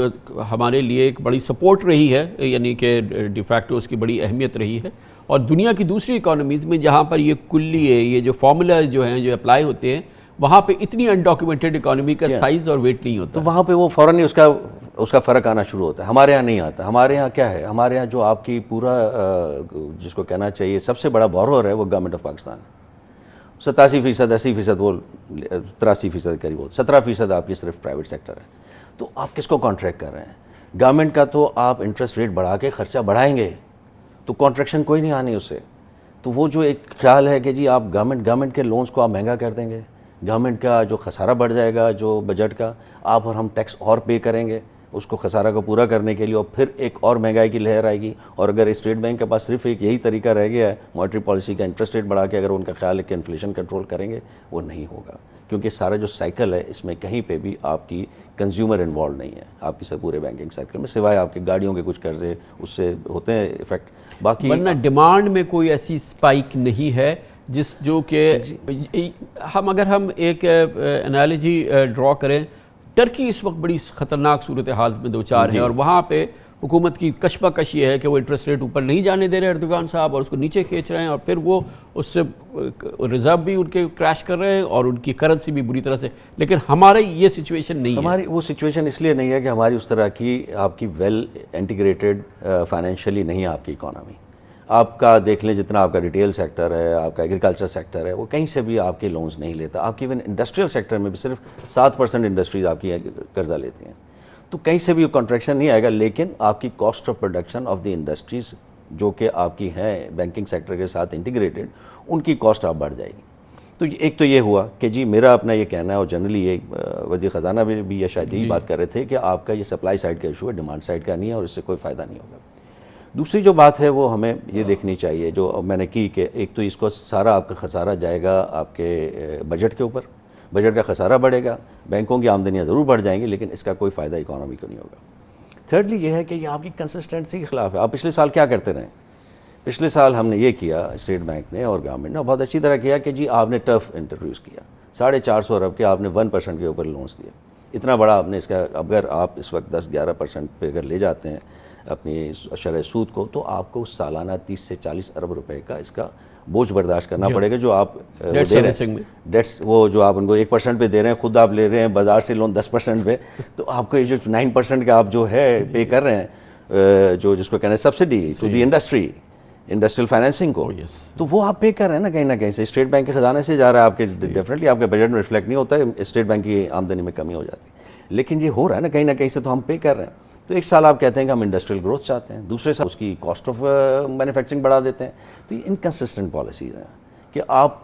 ہمارے لیے ایک بڑی سپورٹ رہی ہے، یعنی کہ ڈی فیکٹو اس کی بڑی اہمیت رہی ہے، اور دنیا کی دوسری اکانومیز میں جہاں پر یہ کلی ہے، یہ جو فارمولا جو ہیں جو اپلائی ہوتے ہیں، وہاں پہ اتنی انڈاکیومنٹڈ اکانومی کا سائز اور ویٹ نہیں ہوتا، تو وہاں پہ وہ فوراً ہی اس کا فرق آنا شروع ہوتا ہے. ہمارے یہاں نہیں آتا. ہمارے یہاں کیا ہے، ہمارے یہاں جو آپ کی پورا جس کو کہنا چاہیے سب سے بڑا بورور ہے وہ گورنمنٹ آف پاکستان. 87%، 80%، وہ 83% قریب ہو، 17% آپ کی صرف پرائیویٹ سیکٹر ہے. تو آپ کس کو کانٹریکٹ کر رہے ہیں؟ گورنمنٹ کا تو آپ انٹرسٹ ریٹ بڑھا کے خرچہ بڑھائیں گے تو کانٹریکشن کوئی نہیں آنی اس سے. تو وہ جو ایک خیال ہے کہ جی آپ گورنمنٹ کے لونز کو آپ مہنگا کر دیں گے، گورنمنٹ کا جو خسارہ بڑھ جائے گا جو بجٹ کا، آپ اور ہم ٹیکس اور پے کریں گے اس کو خسارہ کو پورا کرنے کے لیے، اور پھر ایک اور مہنگائی کی لہر آئے گی. اور اگر اسٹیٹ بینک کے پاس صرف ایک یہی طریقہ رہ گیا ہے مانیٹری پالیسی کا، انٹرسٹ ریٹ بڑھا کے اگر ان کا خیال ہے کہ انفلیشن کنٹرول کریں گے، وہ نہیں ہوگا. کیونکہ سارا جو سائیکل ہے اس میں کہیں پہ بھی آپ کی کنزیومر انوالو نہیں ہے آپ کی پورے بینکنگ سائیکل میں، سوائے آپ کے گاڑیوں کے کچھ قرضے اس سے ہوتے ہیں افیکٹ. باقی ورنہ ڈیمانڈ میں کوئی ایسی سپائک نہیں ہے جو کہ اگر ہم ایک انالوجی ڈرا کریں، ٹرکی اس وقت بڑی خطرناک صورتحال میں دوچار ہے، اور وہاں پہ حکومت کی کشمکش یہ ہے کہ وہ انٹرسٹ ریٹ اوپر نہیں جانے دے رہے اردوغان صاحب، اور اس کو نیچے کھینچ رہے ہیں، اور پھر وہ اس سے ریزرو بھی ان کے کریش کر رہے ہیں اور ان کی کرنسی بھی بری طرح سے. لیکن ہماری یہ سچویشن نہیں ہے. ہماری وہ سچویشن اس لیے نہیں ہے کہ ہماری اس طرح کی آپ کی ویل انٹیگریٹڈ فائنینشلی نہیں ہے آپ کی اکانومی. آپ کا دیکھ لیں جتنا آپ کا ریٹیل سیکٹر ہے، آپ کا ایگریکلچر سیکٹر ہے، وہ کہیں سے بھی آپ کے لونز نہیں لیتا. آپ کی ایون انڈسٹریل سیکٹر میں بھی صرف 7% انڈسٹریز آپ کی قرضہ لیتی ہیں. تو کہیں سے بھی کنٹریکشن نہیں آئے گا، لیکن آپ کی cost of production of the industries جو کہ آپ کی ہیں بینکنگ سیکٹر کے ساتھ انٹیگریٹڈ، ان کی کاسٹ آپ بڑھ جائے گی. تو ایک تو یہ ہوا کہ جی میرا اپنا یہ کہنا ہے، اور جنرلی یہ وزیر خزانہ بھی یہ شاید یہی بات کر رہے تھے کہ آپ کا یہ سپلائی سائڈ کا ایشو ہے، ڈیمانڈ سائڈ کا نہیں ہے، اور اس سے کوئی فائدہ نہیں ہوگا. دوسری جو بات ہے وہ ہمیں یہ دیکھنی چاہیے جو میں نے کی کہ ایک تو اس کو سارا آپ کا خسارہ جائے گا آپ کے بجٹ کے اوپر، بجٹ کا خسارہ بڑھے گا، بینکوں کی آمدنیاں ضرور بڑھ جائیں گی، لیکن اس کا کوئی فائدہ اکانومی کو نہیں ہوگا. تھرڈلی یہ ہے کہ یہ آپ کی کنسسٹنسی کے خلاف ہے. آپ پچھلے سال کیا کرتے رہے؟ پچھلے سال ہم نے یہ کیا، اسٹیٹ بینک نے اور گورنمنٹ نے بہت اچھی طرح کیا کہ جی آپ نے ٹرف انٹروڈیوس کیا، 450 ارب کے آپ نے 1% کے اوپر لونز دیے. اتنا بڑا آپ نے اس کا، اگر آپ اس وقت 10-11% پہ اگر لے جاتے ہیں اپنی شرح سود کو، تو آپ کو سالانہ 30 سے 40 ارب روپے کا اس کا بوجھ برداشت کرنا پڑے گا جو آپ دے رہے ہیں. ڈیٹس وہ جو آپ ان کو 1% پہ دے رہے ہیں، خود آپ لے رہے ہیں بازار سے لون 10% پہ، تو آپ کو یہ جو 9% کا آپ جو ہے پے کر رہے ہیں، جو جس کو کہنا ہے subsidy to the industry, industrial financing کو، تو وہ آپ پے کر رہے ہیں نا کہیں سے. اسٹیٹ بینک کے خزانے سے جا رہا ہے آپ کے، ڈیفینیٹلی آپ کے بجٹ میں ریفلیکٹ نہیں ہوتا ہے، اسٹیٹ بینک کی آمدنی میں کمی ہو جاتی ہے، لیکن یہ ہو رہا ہے نا کہیں سے، تو ہم پے کر رہے ہیں. تو ایک سال آپ کہتے ہیں کہ ہم انڈسٹریل گروتھ چاہتے ہیں، دوسرے سال اس کی کاسٹ آف مینوفیکچرنگ بڑھا دیتے ہیں. تو یہ انکنسسٹنٹ پالیسیز ہیں کہ آپ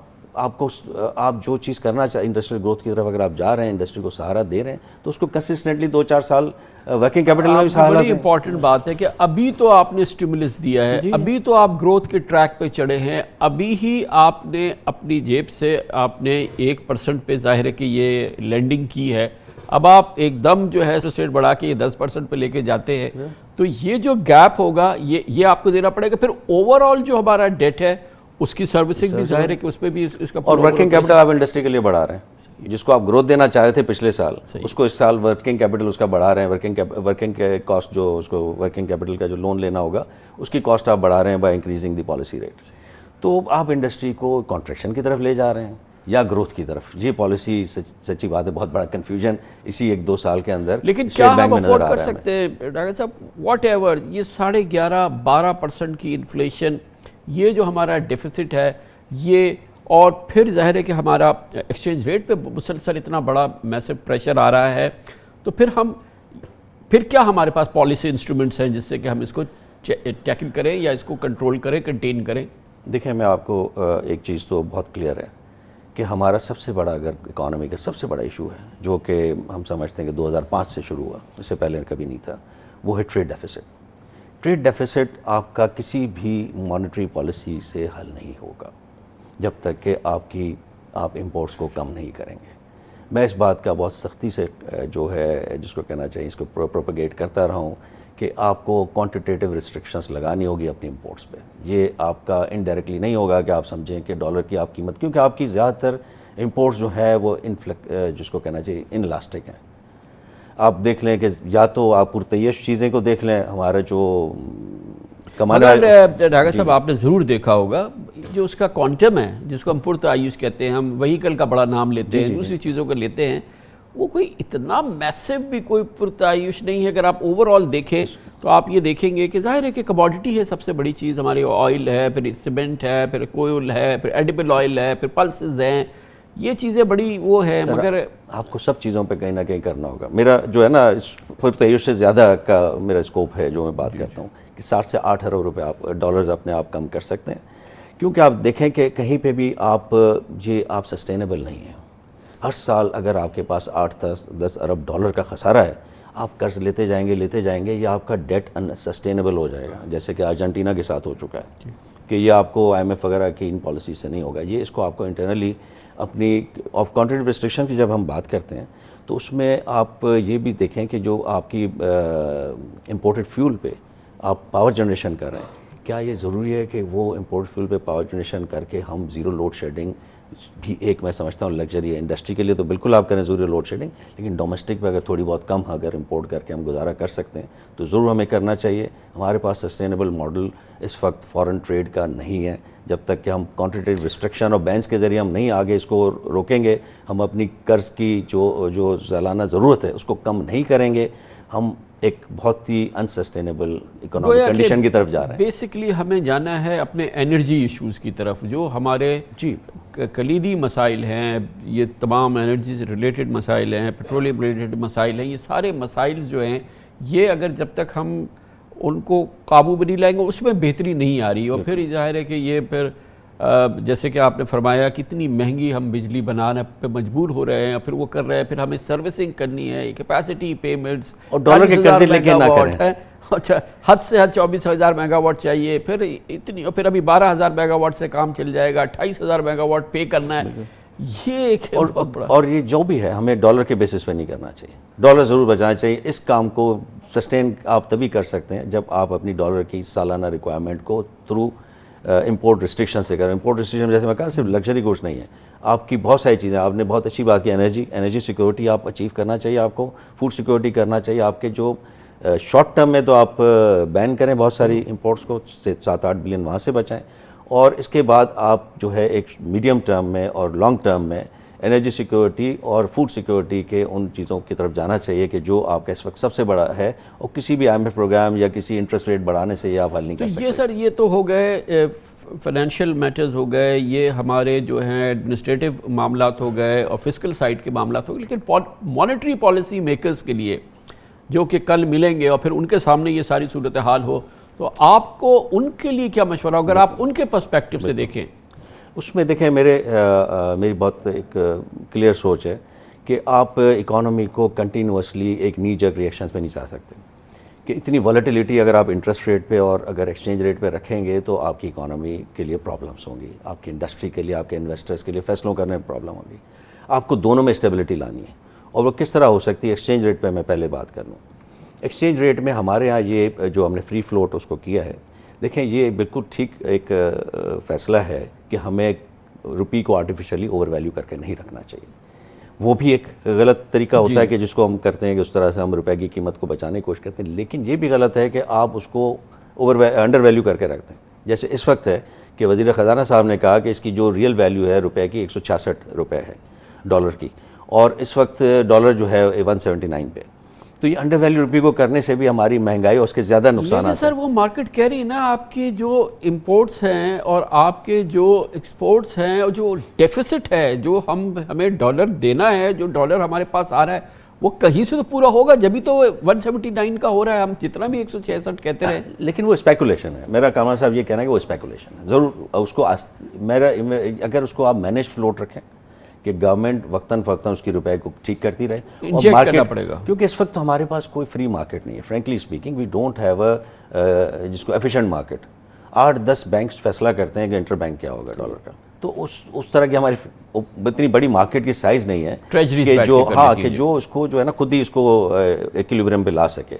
جو چیز کرنا چاہتے انڈسٹریل گروتھ کی طرف اگر آپ جا رہے ہیں، انڈسٹری کو سہارا دے رہے ہیں، تو اس کو کنسسٹنٹلی 2-4 سال ورکنگ کیپٹل میں بھی سہارا دیں. بڑی امپورٹنٹ بات ہے کہ ابھی تو آپ نے اسٹیمولس دیا ہے، ابھی تو آپ گروتھ کے ٹریک پہ چڑھے ہیں، ابھی ہی آپ نے اپنی جیب سے آپ نے 1% پہ ظاہر ہے کہ یہ لینڈنگ کی ہے. اب آپ ایک دم جو ہے انٹرسٹ ریٹ بڑھا کے یہ 10% پہ لے کے جاتے ہیں، تو یہ جو گیپ ہوگا یہ آپ کو دینا پڑے گا. پھر اوور آل جو ہمارا ڈیٹ ہے اس کی سروسنگ بھی ظاہر ہے کہ اس پہ بھی اس کا، اور ورکنگ کیپٹل آپ انڈسٹری کے لیے بڑھا رہے ہیں، جس کو آپ گروتھ دینا چاہ رہے تھے پچھلے سال، اس کو اس سال ورکنگ کیپٹل اس کا بڑھا رہے ہیں. ورکنگ کاسٹ جو اس کو ورکنگ کیپٹل کا جو لون لینا ہوگا اس کی کاسٹ آپ بڑھا رہے ہیں by increasing the policy rate. تو آپ انڈسٹری کو کانٹریکشن کی طرف لے جا رہے ہیں یا گروتھ کی طرف. یہ پالیسی سچی بات ہے بہت بڑا کنفیوژن اسی 1-2 سال کے اندر لیکن کیا ہم افورڈ کر سکتے ہیں ڈاکٹر صاحب؟ واٹ ایور یہ 11.5-12% کی انفلیشن، یہ جو ہمارا ڈیفیسٹ ہے یہ، اور پھر ظاہر ہے کہ ہمارا ایکسچینج ریٹ پہ مسلسل اتنا بڑا میسو پریشر آ رہا ہے، تو پھر کیا ہمارے پاس پالیسی انسٹرومنٹس ہیں جس سے کہ ہم اس کو ٹیکل کریں یا اس کو کنٹرول کریں، کنٹین کریں؟ دیکھیں میں آپ کو ایک چیز تو بہت کلیئر ہے کہ ہمارا سب سے بڑا اگر اکانومی کا سب سے بڑا ایشو ہے جو کہ ہم سمجھتے ہیں کہ 2005 سے شروع ہوا، اس سے پہلے کبھی نہیں تھا، وہ ہے ٹریڈ ڈیفیسٹ. ٹریڈ ڈیفیسٹ آپ کا کسی بھی مانیٹری پالیسی سے حل نہیں ہوگا جب تک کہ آپ امپورٹس کو کم نہیں کریں گے. میں اس بات کا بہت سختی سے جو ہے جس کو کہنا چاہیے اس کو پروپیگیٹ کرتا رہا ہوں کہ آپ کو کوانٹیٹیو ریسٹرکشنز لگانی ہوگی اپنی امپورٹس پہ. یہ آپ کا انڈائریکٹلی نہیں ہوگا کہ آپ سمجھیں کہ ڈالر کی آپ قیمت, کیونکہ آپ کی زیادہ تر امپورٹس جو ہے وہ جس کو کہنا چاہیے ان الاسٹک ہیں. آپ دیکھ لیں کہ یا تو آپ پرتعیش چیزیں کو دیکھ لیں, ہمارا جو کمانا. ڈاکٹر صاحب آپ نے ضرور دیکھا ہوگا جو اس کا کوانٹم ہے, جس کو ہم پرتعیش کہتے ہیں, ہم وہیکل کا بڑا نام لیتے ہیں, دوسری چیزوں کو لیتے ہیں, وہ کوئی اتنا میسو بھی کوئی پرتعیش نہیں ہے. اگر آپ اوور آل دیکھیں تو آپ یہ دیکھیں گے کہ ظاہر ہے کہ کموڈٹی ہے سب سے بڑی چیز ہماری, آئل ہے, پھر سیمنٹ ہے, پھر کوئل ہے, پھر ایڈیبل آئل ہے, پھر پلسز ہیں, یہ چیزیں بڑی وہ ہے. مگر آپ کو سب چیزوں پہ کہیں نہ کہیں کرنا ہوگا. میرا جو ہے نا اس پرتعیش سے زیادہ کا میرا اسکوپ ہے جو میں بات کرتا ہوں کہ 7 سے 8 ارب روپے آپ ڈالرز اپنے آپ کم کر سکتے ہیں. کیونکہ آپ دیکھیں کہ کہیں پہ بھی آپ آپ سسٹینیبل نہیں ہیں. ہر سال اگر آپ کے پاس 8-10 ارب ڈالر کا خسارہ ہے, آپ قرض لیتے جائیں گے, یہ آپ کا ڈیٹ ان سسٹینیبل ہو جائے گا, جیسے کہ ارجنٹینا کے ساتھ ہو چکا ہے کہ یہ آپ کو IMF وغیرہ کی ان پالیسی سے نہیں ہوگا. یہ اس کو آپ کو انٹرنلی اپنی آف کانٹریکٹ ریسٹرکشن کی جب ہم بات کرتے ہیں تو اس میں آپ یہ بھی دیکھیں کہ جو آپ کی امپورٹڈ فیول پہ آپ پاور جنریشن کر رہے ہیں, کیا یہ ضروری ہے کہ وہ امپورٹ فیول پہ پاور جنریشن کر کے ہم زیرو لوڈ شیڈنگ بھی ایک میں سمجھتا ہوں لگژری ہے. انڈسٹری کے لیے تو بالکل آپ کریں زیرو لوڈ شیڈنگ, لیکن ڈومیسٹک پہ اگر تھوڑی بہت کم اگر امپورٹ کر کے ہم گزارا کر سکتے ہیں تو ضرور ہمیں کرنا چاہیے. ہمارے پاس سسٹینیبل ماڈل اس وقت فارن ٹریڈ کا نہیں ہے. جب تک کہ ہم کوانٹیٹیو ریسٹرکشن اور بینس کے ذریعے ہم نہیں آگے اس کو روکیں گے, ہم اپنی قرض کی جو سالانہ ضرورت ہے اس کو کم نہیں کریں گے, ہم ایک بہت ہی انسسٹینیبل اکنامک کنڈیشن کی طرف جا رہے ہیں. بیسکلی ہمیں جانا ہے اپنے انرجی ایشوز کی طرف, جو ہمارے کلیدی مسائل ہیں. یہ تمام انرجی سے ریلیٹڈ مسائل ہیں, پیٹرولیم ریلیٹڈ مسائل ہیں. یہ سارے مسائل جو ہیں یہ اگر جب تک ہم ان کو قابو میں نہیں لائیں گے اس میں بہتری نہیں آ رہی. اور پھر ظاہر ہے کہ یہ پھر جیسے کہ آپ نے فرمایا کتنی مہنگی ہم بجلی بنانے پہ مجبور ہو رہے ہیں, پھر وہ کر رہے ہیں, پھر ہمیں سروسنگ کرنی ہے, کیپیسٹی پیمنٹس, اور ڈالر کے قرضے لے کے نہ کریں. اچھا حد سے حد 24,000 میگا واٹ چاہیے, پھر اتنی, اور پھر ابھی 12,000 میگا واٹ سے کام چل جائے گا, 28,000 میگا واٹ پے کرنا ہے. یہ ایک اور یہ جو بھی ہے ہمیں ڈالر کے بیسس پہ نہیں کرنا چاہیے. ڈالر ضرور بچانا چاہیے. اس کام کو سسٹین آپ تبھی کر سکتے ہیں جب آپ اپنی ڈالر کی سالانہ ریکوائرمنٹ کو تھرو امپورٹ ریسٹرکشن سے کریں. امپورٹ ریسٹرکشن جیسے میں کہا صرف لگژری گوڈس نہیں ہے, آپ کی بہت ساری چیزیں. آپ نے بہت اچھی بات کی, انرجی سیکورٹی آپ اچیو کرنا چاہیے, آپ کو فوڈ سیکورٹی کرنا چاہیے. آپ کے جو شارٹ ٹرم میں تو آپ بین کریں بہت ساری امپورٹس کو, 7-8 بلین وہاں سے بچائیں, اور اس کے بعد آپ جو ہے ایک میڈیم ٹرم میں اور لانگ ٹرم میں انرجی سیکورٹی اور فوڈ سیکورٹی کے ان چیزوں کی طرف جانا چاہیے کہ جو آپ کا اس وقت سب سے بڑا ہے, اور کسی بھی IMF پروگرام یا کسی انٹرسٹ ریٹ بڑھانے سے یہ آپ حل نہیں کر سکتے. یہ سر یہ تو ہو گئے فائنینشیل میٹرز ہو گئے, یہ ہمارے جو ہیں ایڈمنسٹریٹو معاملات ہو گئے اور فسکل سائڈ کے معاملات ہو گئے. لیکن مانیٹری پالیسی میکرز کے لیے جو کہ کل ملیں گے اور پھر ان کے سامنے یہ ساری صورتحال ہو, تو آپ کو ان کے لیے کیا مشورہ ہو اگر آپ ان کے پرسپیکٹو سے دیکھیں؟ اس میں دیکھیں میری بہت ایک کلیئر سوچ ہے کہ آپ اکانومی کو کنٹینیوسلی ایک نی جرک ریئیکشنز پہ نہیں چاہ سکتے, کہ اتنی والیٹیلیٹی اگر آپ انٹرسٹ ریٹ پہ اور اگر ایکسچینج ریٹ پہ رکھیں گے تو آپ کی اکانومی کے لیے پرابلمس ہوں گی, آپ کی انڈسٹری کے لیے, آپ کے انویسٹرز کے لیے فیصلوں کرنے میں پرابلم ہوگی. آپ کو دونوں میں اسٹیبلٹی لانی ہے, اور وہ کس طرح ہو سکتی ہے. ایکسچینج ریٹ پہ میں پہلے بات کر لوں. ایکسچینج ریٹ میں ہمارے ہاں یہ جو ہم نے فری فلوٹ اس کو کیا ہے, دیکھیں یہ بالکل ٹھیک ایک فیصلہ ہے کہ ہمیں روپی کو آرٹیفیشلی اوور ویلیو کر کے نہیں رکھنا چاہیے. وہ بھی ایک غلط طریقہ ہوتا ہے کہ جس کو ہم کرتے ہیں کہ اس طرح سے ہم روپے کی قیمت کو بچانے کی کوشش کرتے ہیں, لیکن یہ بھی غلط ہے کہ آپ اس کو انڈر ویلیو کر کے رکھتے ہیں. جیسے اس وقت ہے کہ وزیر خزانہ صاحب نے کہا کہ اس کی جو ریئل ویلیو ہے روپے کی 166 روپے ہے ڈالر کی, اور اس وقت ڈالر جو ہے 179 پہ. تو یہ انڈر ویلیو روپی کو کرنے سے بھی ہماری مہنگائی اور اس کے زیادہ نقصانات ہیں. لیکن سر وہ مارکیٹ کہہ رہی ہے نا, آپ کی جو امپورٹس ہیں اور آپ کے جو ایکسپورٹس ہیں اور جو ڈیفیسٹ ہے جو ہمیں ڈالر دینا ہے, جو ڈالر ہمارے پاس آ رہا ہے, وہ کہیں سے تو پورا ہوگا, جبھی تو 179 کا ہو رہا ہے, ہم جتنا بھی 166 کہتے رہے. لیکن وہ اسپیکولیشن ہے. میرا کامران صاحب یہ کہنا ہے کہ وہ اسپیکولیشن ہے. ضرور اس کو اگر اس کو آپ مینیج فلوٹ رکھیں کہ گورنمنٹ وقتاً فوقتاً اس کی روپے کو ٹھیک کرتی رہے, اور مارکیٹ پڑے گا, کیونکہ اس وقت ہمارے پاس کوئی فری مارکیٹ نہیں ہے. Frankly speaking we don't have جس کو ایفیشینٹ مارکیٹ. 8-10 بینکس فیصلہ کرتے ہیں کہ انٹر بینک کیا ہوگا ڈالر کا, تو اس طرح کی ہماری اتنی بڑی مارکیٹ کی سائز نہیں ہے کہ جو اس کو جو ہے نا خود ہی اس کو ایکویلیبریم پہ لا سکے.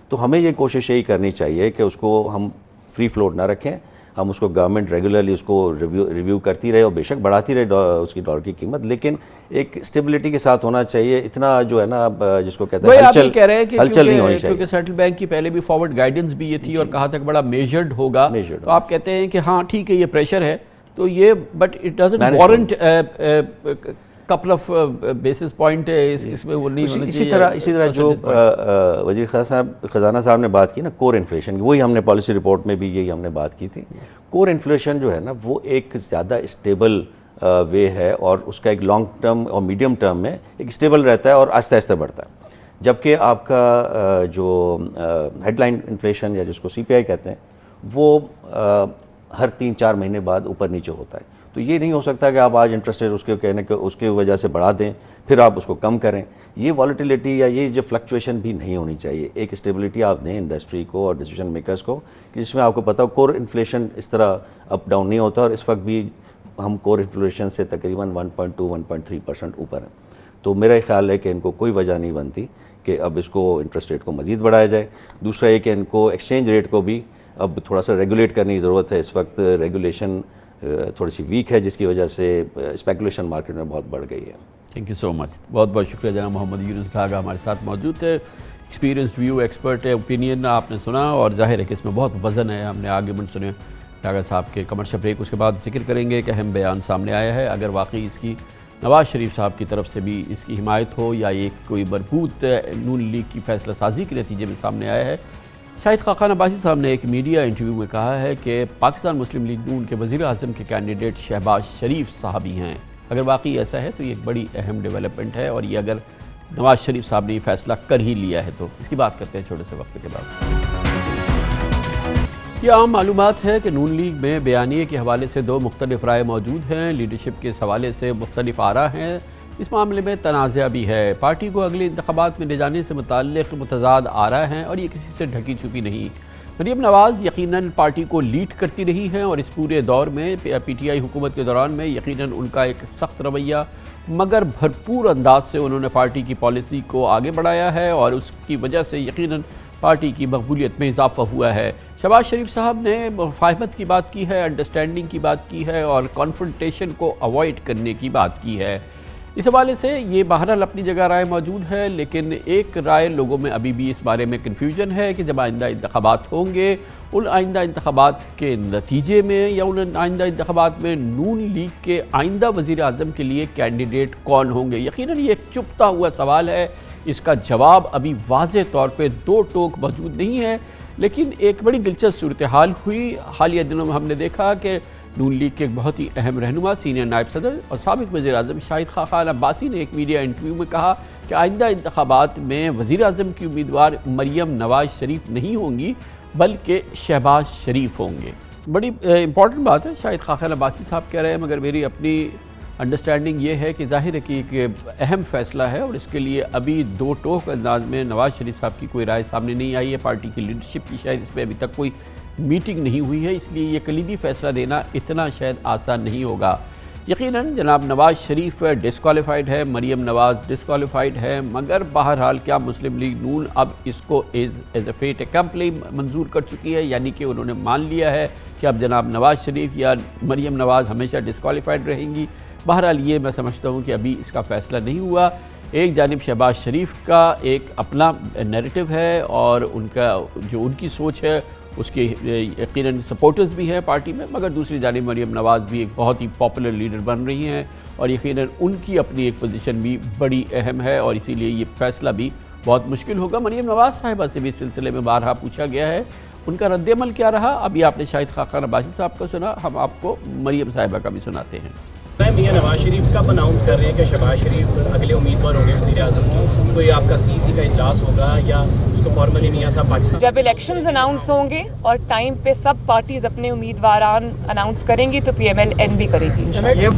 تو ہمیں یہ کوشش یہی کرنی چاہیے کہ اس کو ہم فری فلوٹ نہ رکھیں, ہم اس کو گورنمنٹ ریگولرلی اس کو ریویو کرتی رہے اور بے شک بڑھاتی رہے اس کی ڈالر کی قیمت, لیکن ایک اسٹیبلٹی کے ساتھ ہونا چاہیے. اتنا جو ہے نا جس کو کہتے ہیں ہلچل نہیں ہونی چاہیے, کیونکہ سینٹرل بینک کی پہلے بھی فارورڈ گائیڈنس بھی یہ تھی اور کہا تک بڑا میجرڈ ہوگا. تو آپ کہتے ہیں کہ ہاں ٹھیک ہے یہ پریشر ہے تو یہ, but it doesn't warrant couple of basis point اس میں وہ نہیں ہونا چاہیے. اسی طرح جو وزیر خزانہ صاحب نے بات کی نا کور انفلیشن کی, وہی ہم نے پالیسی رپورٹ میں بھی یہی ہم نے بات کی تھی. کور انفلیشن جو ہے نا وہ ایک زیادہ اسٹیبل وے ہے اور اس کا ایک لانگ ٹرم اور میڈیم ٹرم میں ایک اسٹیبل رہتا ہے اور آہستہ آہستہ بڑھتا ہے, جبکہ آپ کا جو ہیڈ لائن انفلیشن یا جس کو CPI کہتے ہیں وہ ہر 3-4 مہینے بعد اوپر نیچے ہوتا ہے. تو یہ نہیں ہو سکتا کہ آپ آج انٹرسٹ ریٹ اس کے وجہ سے بڑھا دیں پھر آپ اس کو کم کریں. یہ والیٹیلیٹی یا یہ جو فلکچویشن بھی نہیں ہونی چاہیے. ایک اسٹیبلٹی آپ دیں انڈسٹری کو اور ڈیسیجن میکرز کو کہ جس میں آپ کو پتہ ہو کور انفلیشن اس طرح اپ ڈاؤن نہیں ہوتا, اور اس وقت بھی ہم کور انفلیشن سے تقریباً 1.2-1.3% اوپر ہیں. تو میرا خیال ہے کہ ان کو کوئی وجہ نہیں بنتی کہ اب اس کو انٹرسٹ ریٹ کو مزید بڑھایا جائے. دوسرا یہ کہ ان کو ایکسچینج ریٹ کو بھی اب تھوڑا سا ریگولیٹ کرنے کی ضرورت ہے. اس وقت ریگولیشن تھوڑی سی ویک ہے جس کی وجہ سے اسپیکولیشن مارکیٹ میں بہت بڑھ گئی ہے. تھینک یو سو مچ, بہت بہت شکریہ. جناب محمد یونس ڈھاگا ہمارے ساتھ موجود تھے, ایکسپیرینسڈ ویو, ایکسپرٹ ہے, اوپینین آپ نے سنا اور ظاہر ہے کہ اس میں بہت وزن ہے. ہم نے آرگیومنٹ سنے ڈھاگا صاحب کے. کمرشل بریک, اس کے بعد ذکر کریں گے کہ اہم بیان سامنے آیا ہے. اگر واقعی اس کی نواز شریف صاحب کی طرف سے بھی اس کی حمایت ہو یا ایک کوئی مربوط نون لیگ کی فیصلہ سازی کے نتیجے میں سامنے آیا ہے. شاہد خاقان عباسی صاحب نے ایک میڈیا انٹرویو میں کہا ہے کہ پاکستان مسلم لیگ نون کے وزیر اعظم کے کینڈیڈیٹ شہباز شریف صاحب ہی ہیں. اگر واقعی ایسا ہے تو یہ ایک بڑی اہم ڈیولپمنٹ ہے, اور یہ اگر نواز شریف صاحب نے یہ فیصلہ کر ہی لیا ہے تو اس کی بات کرتے ہیں چھوٹے سے وقت کے بعد. یہ عام معلومات ہے کہ نون لیگ میں بیانیے کے حوالے سے 2 مختلف رائے موجود ہیں. لیڈرشپ کے حوالے سے مختلف آراء ہیں. اس معاملے میں تنازع بھی ہے. پارٹی کو اگلے انتخابات میں لے جانے سے متعلق متضاد آراء ہیں اور یہ کسی سے ڈھکی چھپی نہیں. مریم نواز یقیناً پارٹی کو لیڈ کرتی رہی ہیں اور اس پورے دور میں PTI حکومت کے دوران میں یقیناً ان کا ایک سخت رویہ مگر بھرپور انداز سے انہوں نے پارٹی کی پالیسی کو آگے بڑھایا ہے اور اس کی وجہ سے یقیناً پارٹی کی مقبولیت میں اضافہ ہوا ہے. شہباز شریف صاحب نے مفاہمت کی بات کی ہے, انڈرسٹینڈنگ کی بات کی ہے اور کانفرنٹیشن کو اوائڈ کرنے کی بات کی ہے. اس حوالے سے یہ بہرحال اپنی جگہ رائے موجود ہے, لیکن ایک رائے لوگوں میں ابھی بھی اس بارے میں کنفیوژن ہے کہ جب آئندہ انتخابات ہوں گے, ان آئندہ انتخابات کے نتیجے میں یا ان آئندہ انتخابات میں نون لیگ کے آئندہ وزیر اعظم کے لیے کینڈیڈیٹ کون ہوں گے. یقیناً یہ ایک چھپتا ہوا سوال ہے, اس کا جواب ابھی واضح طور پہ 2 ٹوک موجود نہیں ہے. لیکن ایک بڑی دلچسپ صورتحال ہوئی حالیہ دنوں میں. ہم نے دیکھا کہ نون لیگ کے ایک بہت ہی اہم رہنما سینئر نائب صدر اور سابق وزیر اعظم شاہد خاقان عباسی نے ایک میڈیا انٹرویو میں کہا کہ آئندہ انتخابات میں وزیر اعظم کی امیدوار مریم نواز شریف نہیں ہوں گی بلکہ شہباز شریف ہوں گے. بڑی امپورٹنٹ بات ہے شاہد خاقان عباسی صاحب کہہ رہے ہیں, مگر میری اپنی انڈرسٹینڈنگ یہ ہے کہ ظاہر ہے کہ ایک اہم فیصلہ ہے اور اس کے لیے ابھی 2 ٹوک انداز میں نواز شریف صاحب کی کوئی رائے سامنے نہیں آئی ہے. پارٹی کی لیڈرشپ کی شاید اس پہ ابھی تک کوئی میٹنگ نہیں ہوئی ہے, اس لیے یہ کلیدی فیصلہ دینا اتنا شاید آسان نہیں ہوگا. یقیناً جناب نواز شریف ڈسکوالیفائڈ ہے, مریم نواز ڈسکوالیفائڈ ہے, مگر بہرحال کیا مسلم لیگ نون اب اس کو ایز اے فیٹ اکمپلی منظور کر چکی ہے, یعنی کہ انہوں نے مان لیا ہے کہ اب جناب نواز شریف یا مریم نواز ہمیشہ ڈسکوالیفائڈ رہیں گی. بہرحال یہ میں سمجھتا ہوں کہ ابھی اس کا فیصلہ نہیں ہوا. ایک جانب شہباز شریف کا ایک اپنا نیریٹو ہے اور ان کا جو ان کی سوچ ہے اس کے یقیناً سپورٹرز بھی ہیں پارٹی میں, مگر دوسری جانب مریم نواز بھی ایک بہت ہی پاپولر لیڈر بن رہی ہیں اور یقیناً ان کی اپنی ایک پوزیشن بھی بڑی اہم ہے اور اسی لیے یہ فیصلہ بھی بہت مشکل ہوگا. مریم نواز صاحبہ سے بھی اس سلسلے میں بارہا پوچھا گیا ہے, ان کا رد عمل کیا رہا. ابھی آپ نے شاہد خاقان عباسی صاحب کا سنا, ہم آپ کو مریم صاحبہ کا بھی سناتے ہیں. میاں نواز شریف کب اناؤنس کر رہے ہیں کہ شہباز شریف اگلے امیدوار ہوں گے وزیر اعظم کی؟ کوئی آپ کا CEC کا اجلاس ہوگا یا اس کو فارملی میاں صاحب پاکستان جب الیکشنز اناؤنس ہوں گے اور ٹائم پہ سب پارٹیز اپنے امیدواران اناؤنس کریں گی تو PMLN بھی کرے گی. یہ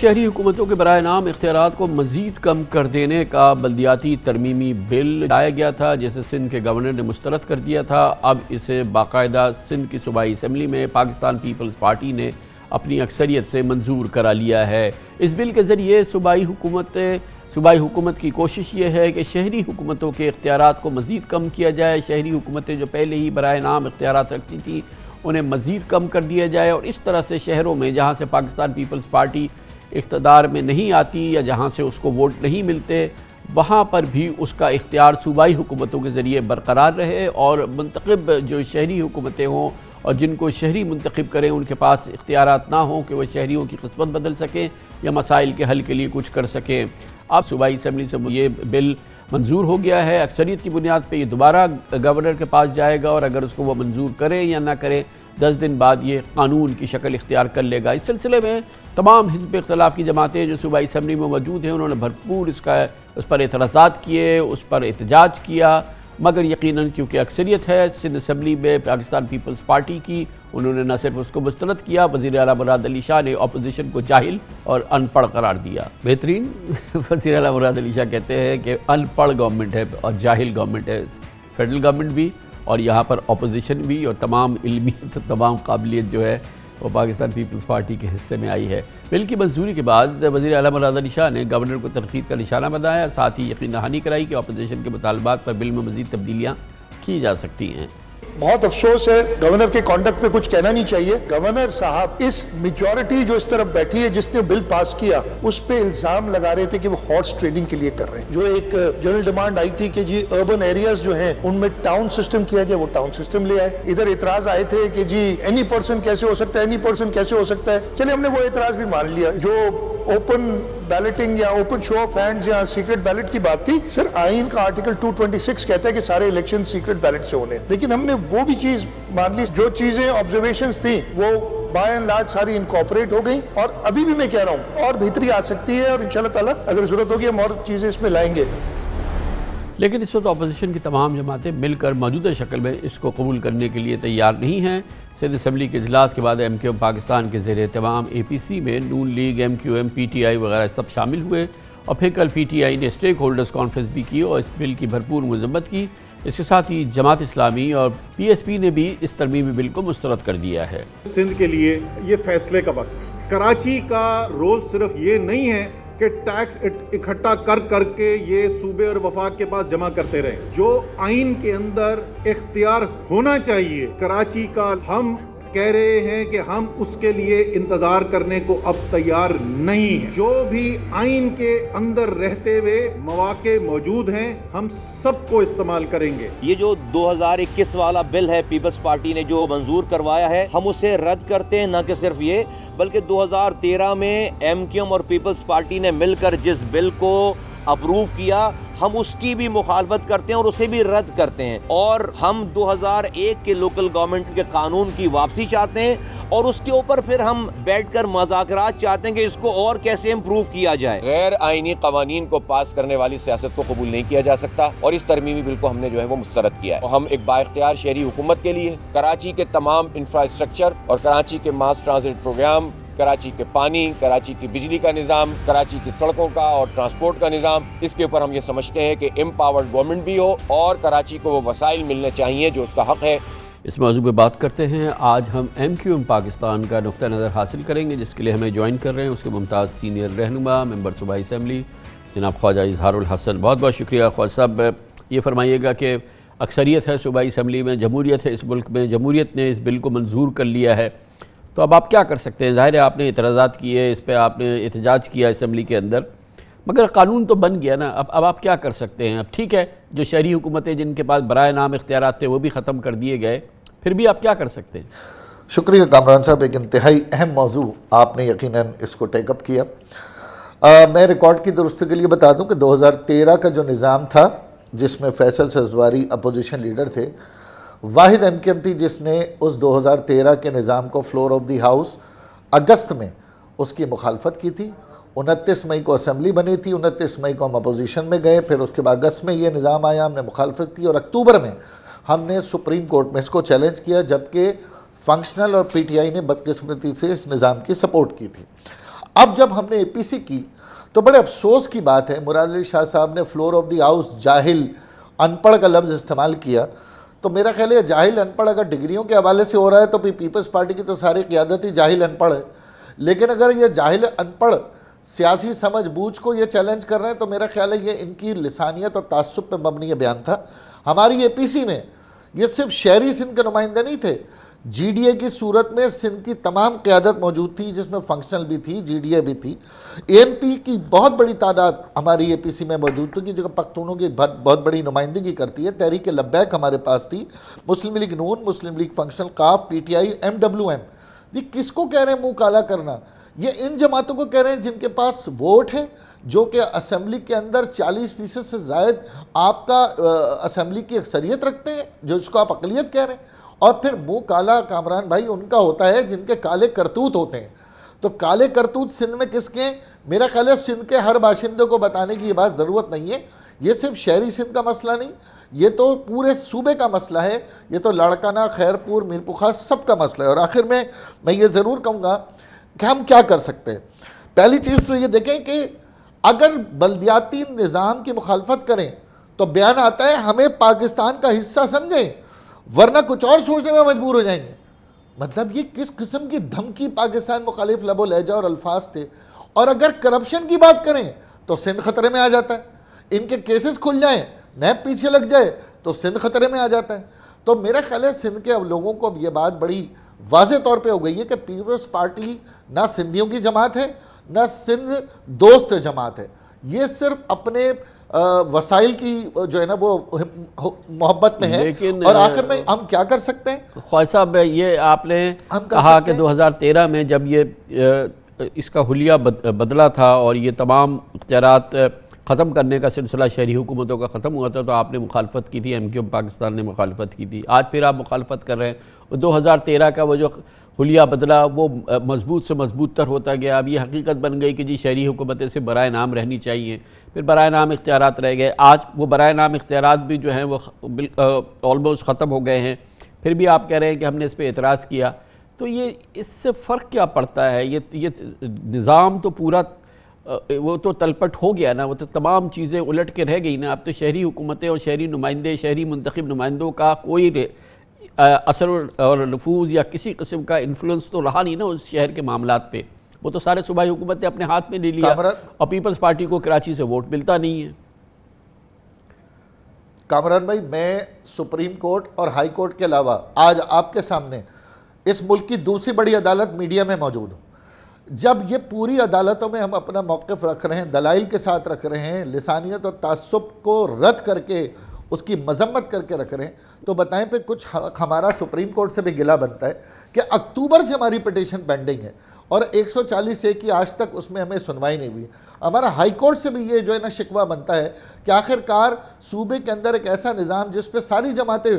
شہری حکومتوں کے برائے نام اختیارات کو مزید کم کر دینے کا بلدیاتی ترمیمی بل لایا گیا تھا جسے سندھ کے گورنر نے مسترد کر دیا تھا. اب اسے باقاعدہ سندھ کی صوبائی اسمبلی میں پاکستان پیپلز پارٹی نے اپنی اکثریت سے منظور کرا لیا ہے. اس بل کے ذریعے صوبائی حکومت کی کوشش یہ ہے کہ شہری حکومتوں کے اختیارات کو مزید کم کیا جائے. شہری حکومتیں جو پہلے ہی برائے نام اختیارات رکھتی تھیں انہیں مزید کم کر دیا جائے، اور اس طرح سے شہروں میں جہاں سے پاکستان پیپلز پارٹی اقتدار میں نہیں آتی یا جہاں سے اس کو ووٹ نہیں ملتے وہاں پر بھی اس کا اختیار صوبائی حکومتوں کے ذریعے برقرار رہے، اور منتخب جو شہری حکومتیں ہوں اور جن کو شہری منتخب کریں ان کے پاس اختیارات نہ ہوں کہ وہ شہریوں کی قسمت بدل سکیں یا مسائل کے حل کے لیے کچھ کر سکیں. اب صوبائی اسمبلی سے یہ بل منظور ہو گیا ہے. اکثریت کی بنیاد پہ یہ دوبارہ گورنر کے پاس جائے گا، اور اگر اس کو وہ منظور کرے یا نہ کرے 10 دن بعد یہ قانون کی شکل اختیار کر لے گا. اس سلسلے میں تمام حزب اختلاف کی جماعتیں جو صوبائی اسمبلی میں موجود ہیں انہوں نے بھرپور اس پر اعتراضات کیے، اس پر احتجاج کیا، مگر یقیناً کیونکہ اکثریت ہے سندھ اسمبلی میں پاکستان پیپلز پارٹی کی، انہوں نے نہ صرف اس کو مسترد کیا، وزیر اعلیٰ مراد علی شاہ نے اپوزیشن کو جاہل اور ان پڑھ قرار دیا. بہترین وزیر اعلیٰ مراد علی شاہ کہتے ہیں کہ ان پڑھ گورنمنٹ ہے اور جاہل گورنمنٹ ہے، فیڈرل گورنمنٹ بھی اور یہاں پر اپوزیشن بھی، اور تمام علمیت تمام قابلیت جو ہے وہ پاکستان پیپلز پارٹی کے حصے میں آئی ہے. بل کی منظوری کے بعد وزیر اعلیٰ مراد علی شاہ نے گورنر کو تنقید کا نشانہ بنایا، ساتھ ہی یقین دہانی کرائی کہ اپوزیشن کے مطالبات پر بل میں مزید تبدیلیاں کی جا سکتی ہیں. بہت افسوس ہے، گورنر کے کانڈکٹ پہ کچھ کہنا نہیں چاہیے. گورنر صاحب اس میجورٹی جو اس طرف بیٹھی ہے جس نے بل پاس کیا اس پہ الزام لگا رہے تھے کہ وہ ہارس ٹریڈنگ کے لیے کر رہے ہیں. جو ایک جنرل ڈیمانڈ آئی تھی کہ جی اربن ایریاز جو ہیں ان میں ٹاؤن سسٹم کیا جائے، وہ ٹاؤن سسٹم لے آئے. ادھر اعتراض آئے تھے کہ جی اینی پرسن کیسے ہو سکتا ہے، اینی پرسن کیسے ہو سکتا ہے. چلے ہم نے وہ اعتراض بھی مان لیا. جو اوپن بیلٹنگ یا اوپن شو آف ہینڈز یا سیکرٹ بیلٹ کی بات تھی، سر آئین کا آرٹیکل 226 کہتا ہے کہ سارے الیکشن سیکرٹ بیلٹ سے ہونے، لیکن ہم نے وہ بھی چیز مان لی. جو چیزیں آبزرویشنز تھیں وہ بائی اینڈ لارج ساری انکارپوریٹ ہو گئی، اور ابھی بھی میں کہہ رہا ہوں اور بہتری آ سکتی ہے، اور انشاءاللہ تعالیٰ اگر ضرورت ہوگی ہم اور چیزیں اس میں لائیں گے. لیکن اس وقت اپوزیشن کی تمام جماعتیں مل کر موجودہ شکل میں اس کو قبول کرنے کے لیے تیار نہیں ہیں. سندھ اسمبلی کے اجلاس کے بعد ایم کیو ایم پاکستان کے زیر اہتمام اے پی سی میں نون league, M Q M, P T I وغیرہ سب شامل ہوئے، اور پھر کل پی ٹی آئی نے اسٹیک ہولڈرز کانفرنس بھی کی اور اس بل کی بھرپور مذمت کی. اس کے ساتھ ہی جماعت اسلامی اور پی ایس پی نے بھی اس ترمیمی بل کو مسترد کر دیا ہے. سندھ کے لیے یہ فیصلے کا وقت. کراچی کا رول صرف یہ نہیں ہے کہ ٹیکس اکٹھا کر کے یہ صوبے اور وفاق کے پاس جمع کرتے رہیں. جو آئین کے اندر اختیار ہونا چاہیے کراچی کا، ہم کہہ رہے ہیں کہ ہم اس کے لیے انتظار کرنے کو اب تیار نہیں ہیں. جو بھی آئین کے اندر رہتے ہوئے مواقع موجود ہیں ہم سب کو استعمال کریں گے. یہ جو 2021 والا بل ہے پیپلز پارٹی نے جو منظور کروایا ہے ہم اسے رد کرتے ہیں. نہ کہ صرف یہ بلکہ 2013 میں ایم کیو ایم اور پیپلز پارٹی نے مل کر جس بل کو اپروو کیا ہم اس کی بھی مخالفت کرتے ہیں اور اسے بھی رد کرتے ہیں. اور ہم 2001 کے لوکل گورنمنٹ کے قانون کی واپسی چاہتے ہیں، اور اس کے اوپر پھر ہم بیٹھ کر مذاکرات چاہتے ہیں کہ اس کو اور کیسے امپروو کیا جائے. غیر آئینی قوانین کو پاس کرنے والی سیاست کو قبول نہیں کیا جا سکتا، اور اس ترمیمی بل کو ہم نے جو ہے وہ مسترد کیا ہے. اور ہم ایک بااختیار شہری حکومت کے لیے کراچی کے تمام انفراسٹرکچر اور کراچی کے ماس ٹرانزٹ پروگرام، کراچی کے پانی، کراچی کی بجلی کا نظام، کراچی کی سڑکوں کا اور ٹرانسپورٹ کا نظام، اس کے اوپر ہم یہ سمجھتے ہیں کہ امپاورڈ گورنمنٹ بھی ہو اور کراچی کو وہ وسائل ملنے چاہیے جو اس کا حق ہے. اس موضوع پہ بات کرتے ہیں. آج ہم ایم کیو ایم پاکستان کا نقطہ نظر حاصل کریں گے، جس کے لیے ہمیں جوائن کر رہے ہیں اس کے ممتاز سینئر رہنما ممبر صوبائی اسمبلی جناب خواجہ اظہار الحسن. بہت بہت شکریہ خواجہ صاحب. یہ فرمائیے گا کہ اکثریت ہے صوبائی اسمبلی میں، جمہوریت ہے اس ملک میں، جمہوریت نے اس بل کو منظور کر لیا ہے، تو اب آپ کیا کر سکتے ہیں؟ ظاہر ہے آپ نے اعتراضات کیے، اس پہ آپ نے احتجاج کیا اسمبلی کے اندر، مگر قانون تو بن گیا نا. اب آپ کیا کر سکتے ہیں؟ اب ٹھیک ہے جو شہری حکومتیں جن کے پاس برائے نام اختیارات تھے وہ بھی ختم کر دیے گئے، پھر بھی آپ کیا کر سکتے ہیں؟ شکریہ کامران صاحب، ایک انتہائی اہم موضوع آپ نے یقیناً اس کو ٹیک اپ کیا. میں ریکارڈ کی درستی کے لیے بتا دوں کہ 2013 کا جو نظام تھا جس میں فیصل سزواری اپوزیشن لیڈر تھے، واحد ایم کیو ایم تھی جس نے اس 2013 کے نظام کو فلور آف دی ہاؤس اگست میں اس کی مخالفت کی تھی. 29 مئی کو اسمبلی بنی تھی، 29 مئی کو ہم اپوزیشن میں گئے، پھر اس کے بعد اگست میں یہ نظام آیا، ہم نے مخالفت کی، اور اکتوبر میں ہم نے سپریم کورٹ میں اس کو چیلنج کیا، جبکہ فنکشنل اور پی ٹی آئی نے بدقسمتی سے اس نظام کی سپورٹ کی تھی. اب جب ہم نے APC کی تو بڑے افسوس کی بات ہے، مراد علی شاہ صاحب نے فلور آف دی ہاؤس جاہل ان پڑھ کا لفظ استعمال کیا، تو میرا خیال ہے جاہل ان پڑھ اگر ڈگریوں کے حوالے سے ہو رہا ہے تو پیپلز پارٹی کی تو ساری قیادت ہی جاہل ان پڑھ ہے، لیکن اگر یہ جاہل ان پڑھ سیاسی سمجھ بوجھ کو یہ چیلنج کر رہے ہیں تو میرا خیال ہے یہ ان کی لسانیت اور تعصب پہ مبنی بیان تھا۔ ہماری APC میں یہ صرف شہری سندھ کے نمائندے نہیں تھے، GDA کی صورت میں سندھ کی تمام قیادت موجود تھی، جس میں فنکشنل بھی تھی، GDA بھی تھی، ANP کی بہت بڑی تعداد ہماری APC میں موجود تھی، جو پختونوں کی بہت بڑی نمائندگی کرتی ہے۔ تحریک لبیک ہمارے پاس تھی، مسلم لیگ نون، Muslim League Functional, CAF، PTI، MWM۔ یہ کس کو کہہ رہے ہیں منہ کالا کرنا؟ یہ ان جماعتوں کو کہہ رہے ہیں جن کے پاس ووٹ ہے، جو کہ اسمبلی کے اندر 40% سے زائد آپ کا اسمبلی کی اکثریت رکھتے ہیں، جو اس کو آپ اقلیت کہہ رہے ہیں۔ اور پھر منہ کالا کامران بھائی ان کا ہوتا ہے جن کے کالے کرتوت ہوتے ہیں۔ تو کالے کرتوت سندھ میں کس کے ہیں؟ میرا خیال ہے سندھ کے ہر باشندے کو بتانے کی یہ بات ضرورت نہیں ہے۔ یہ صرف شہری سندھ کا مسئلہ نہیں، یہ تو پورے صوبے کا مسئلہ ہے، یہ تو لاڑکانہ، خیرپور، میرپورخاص سب کا مسئلہ ہے۔ اور آخر میں یہ ضرور کہوں گا کہ ہم کیا کر سکتے ہیں۔ پہلی چیز تو یہ دیکھیں کہ اگر بلدیاتی نظام کی مخالفت کریں تو بیان آتا ہے ہمیں پاکستان کا حصہ سمجھیں، ورنہ کچھ اور سوچنے میں مجبور ہو جائیں گے۔ مطلب یہ کس قسم کی دھمکی پاکستان مخالف لب و لہجہ اور الفاظ تھے۔ اور اگر کرپشن کی بات کریں تو سندھ خطرے میں آ جاتا ہے، ان کے کیسز کھل جائیں، نیب پیچھے لگ جائے تو سندھ خطرے میں آ جاتا ہے۔ تو میرا خیال ہے سندھ کے اب لوگوں کو اب یہ بات بڑی واضح طور پہ ہو گئی ہے کہ پیپلز پارٹی نہ سندھیوں کی جماعت ہے، نہ سندھ دوست جماعت ہے، یہ صرف اپنے وسائل کی جو ہے نا وہ محبت میں ہے۔ اور آخر میں ہم کیا کر سکتے ہیں؟ خواجہ صاحب یہ آپ نے کہا کہ 2013 میں جب یہ اس کا حلیہ بدلا تھا اور یہ تمام اختیارات ختم کرنے کا سلسلہ شہری حکومتوں کا ختم ہوا تھا تو آپ نے مخالفت کی تھی، MQ پاکستان نے مخالفت کی تھی، آج پھر آپ مخالفت کر رہے ہیں۔ 2013 کا وہ جو حلیہ بدلا وہ مضبوط سے مضبوط تر ہوتا گیا، اب یہ حقیقت بن گئی کہ جی شہری حکومتیں سے برائے نام رہنی چاہیے، پھر برائے نام اختیارات رہ گئے، آج وہ برائے نام اختیارات بھی جو ہیں وہ آلموسٹ ختم ہو گئے ہیں، پھر بھی آپ کہہ رہے ہیں کہ ہم نے اس پہ اعتراض کیا۔ تو یہ اس سے فرق کیا پڑتا ہے؟ یہ نظام تو پورا وہ تو تلپٹ ہو گیا نا، وہ تو تمام چیزیں الٹ کے رہ گئی نا۔ اب تو شہری حکومتیں اور شہری نمائندے، شہری منتخب نمائندوں کا کوئی اثر اور نفوذ یا کسی قسم کا انفلوئنس تو رہا نہیں نا اس شہر کے معاملات پہ، وہ تو سارے صوبائی حکومت نے اپنے ہاتھ میں لے لیا اور پیپلز پارٹی کو کراچی سے ووٹ ملتا نہیں ہے۔ کامران بھائی، میں سپریم کورٹ اور ہائی کورٹ کے علاوہ آج آپ کے سامنے اس ملک کی دوسری بڑی عدالت میڈیا میں موجود ہوں۔ جب یہ پوری عدالتوں میں ہم اپنا موقف رکھ رہے ہیں، دلائل کے ساتھ رکھ رہے ہیں، لسانیت اور تعصب کو رد کر کے اس کی مذمت کر کے رکھ رہے ہیں، تو بتائیں پہ کچھ ہمارا سپریم کورٹ سے بھی گلہ بنتا ہے کہ اکتوبر سے ہماری پٹیشن پینڈنگ ہے اور 140A کی آج تک اس میں ہمیں سنوائی نہیں ہوئی۔ ہمارا ہائی کورٹ سے بھی یہ جو ہے نا شکوہ بنتا ہے کہ آخر کار صوبے کے اندر ایک ایسا نظام جس پہ ساری جماعتیں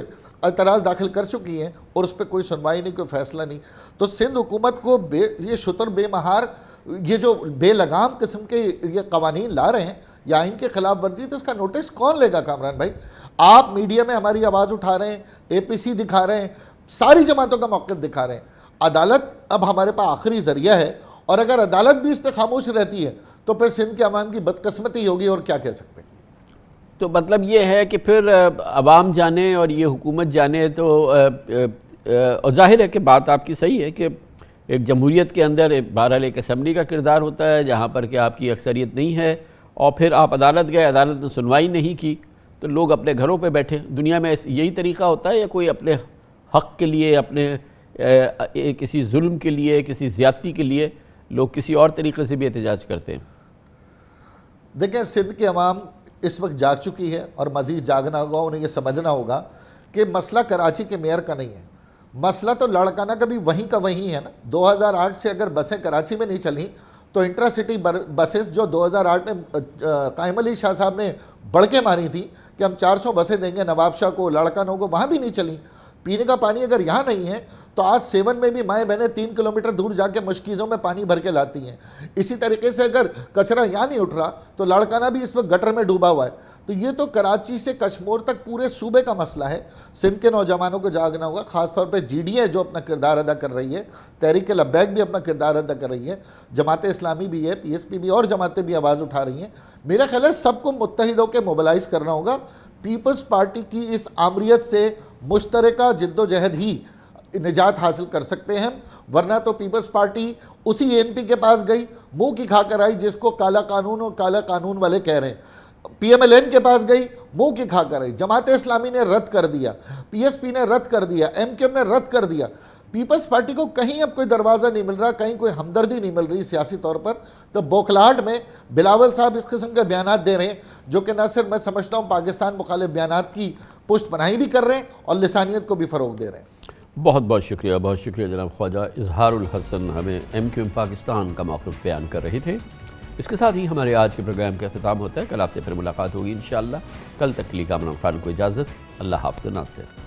اعتراض داخل کر چکی ہیں اور اس پہ کوئی سنوائی نہیں، کوئی فیصلہ نہیں۔ تو سندھ حکومت کو یہ شتر بے مہار، یہ جو بے لگام قسم کے یہ قوانین لا رہے ہیں یا ان کے خلاف ورزی، تو اس کا نوٹس کون لے گا؟ کامران بھائی، آپ میڈیا میں ہماری آواز اٹھا رہے ہیں، APC دکھا رہے ہیں، ساری جماعتوں کا موقف دکھا رہے ہیں۔ عدالت اب ہمارے پاس آخری ذریعہ ہے، اور اگر عدالت بھی اس پہ خاموش رہتی ہے تو پھر سندھ کے عوام کی بدقسمتی ہوگی، اور کیا کہہ سکتے ہیں۔ تو مطلب یہ ہے کہ پھر عوام جانے اور یہ حکومت جانے، تو ظاہر ہے کہ بات آپ کی صحیح ہے کہ ایک جمہوریت کے اندر بہرحال ایک اسمبلی کا کردار ہوتا ہے جہاں پر کہ آپ کی اکثریت نہیں ہے، اور پھر آپ عدالت گئے، عدالت نے سنوائی نہیں کی تو لوگ اپنے گھروں پہ بیٹھے۔ دنیا میں یہی طریقہ ہوتا ہے یا کوئی اپنے حق کے لیے، اپنے کسی ظلم کے لیے، کسی زیادتی کے لیے لوگ کسی اور طریقے سے بھی احتجاج کرتے ہیں؟ دیکھیں، سندھ کی عوام اس وقت جاگ چکی ہے اور مزید جاگنا ہوگا، انہیں یہ سمجھنا ہوگا کہ مسئلہ کراچی کے میئر کا نہیں ہے، مسئلہ تو لاڑکانہ کا بھی وہیں کا وہیں ہے نا۔ 2008 سے اگر بسیں کراچی میں نہیں چلیں تو انٹرا سٹی بسیں جو 2008 میں قائم علی شاہ صاحب نے بڑھ کے ماری تھی کہ ہم 400 بسیں دیں گے نواب شاہ کو، لاڑکانوں کو، وہاں بھی نہیں چلیں۔ پینے کا پانی اگر یہاں نہیں ہے تو آج 7 میں بھی مائیں بہنیں 3 کلومیٹر دور جا کے مشکیزوں میں پانی بھر کے لاتی ہیں۔ اسی طریقے سے اگر کچرا یہاں نہیں اٹھ رہا تو لاڑکانہ بھی اس وقت گٹر میں ڈوبا ہوا ہے۔ تو یہ تو کراچی سے کشمور تک پورے صوبے کا مسئلہ ہے. سندھ کے نوجوانوں کو جاگنا ہوگا, خاص طور پہ جی ڈی اے جو اپنا کردار ادا کر رہی ہے, تحریک لبیک بھی اپنا کردار ادا کر رہی ہے, جماعت اسلامی بھی ہے, پی ایس پی بھی, اور جماعتیں بھی آواز اٹھا رہی ہیں. میرا خیال ہے سب کو متحد ہو کے موبلائز کرنا ہوگا. پیپلز پارٹی کی اس آمریت سے مشترکہ جد و جہد ہی نجات حاصل کر سکتے ہیں, ورنہ تو پیپلز پارٹی اسی این پی کے پاس گئی, منہ کی کھا کر آئی, جس کو کالا قانون اور کالا قانون والے کہہ رہے ہیں. پی ایم ایل این کے پاس گئی, منہ کی کھا کر آئی. جماعت اسلامی نے رد کر دیا, پی ایس پی نے رد کر دیا, ایم کیو ایم نے رد کر دیا. پیپلز پارٹی کو کہیں اب کوئی دروازہ نہیں مل رہا, کہیں کوئی ہمدردی نہیں مل رہی سیاسی طور پر. تو بوکھلاہٹ میں بلاول صاحب اس قسم کے بیانات دے رہے ہیں جو کہ نہ صرف میں سمجھتا ہوں پاکستان مخالف بیانات کی پشت پناہی بھی کر رہے ہیں اور لسانیت کو بھی فروغ دے رہے ہیں. بہت بہت شکریہ جناب خواجہ اظہار الحسن, ہمیں ایم کیو ایم پاکستان کا موقف بیان کر رہے تھے. اس کے ساتھ ہی ہمارے آج کے پروگرام کا اختتام ہوتا ہے. کل آپ سے پھر ملاقات ہوگی انشاءاللہ. کل تک کے لیے کامران خان کو اجازت. اللہ حافظ ناصر.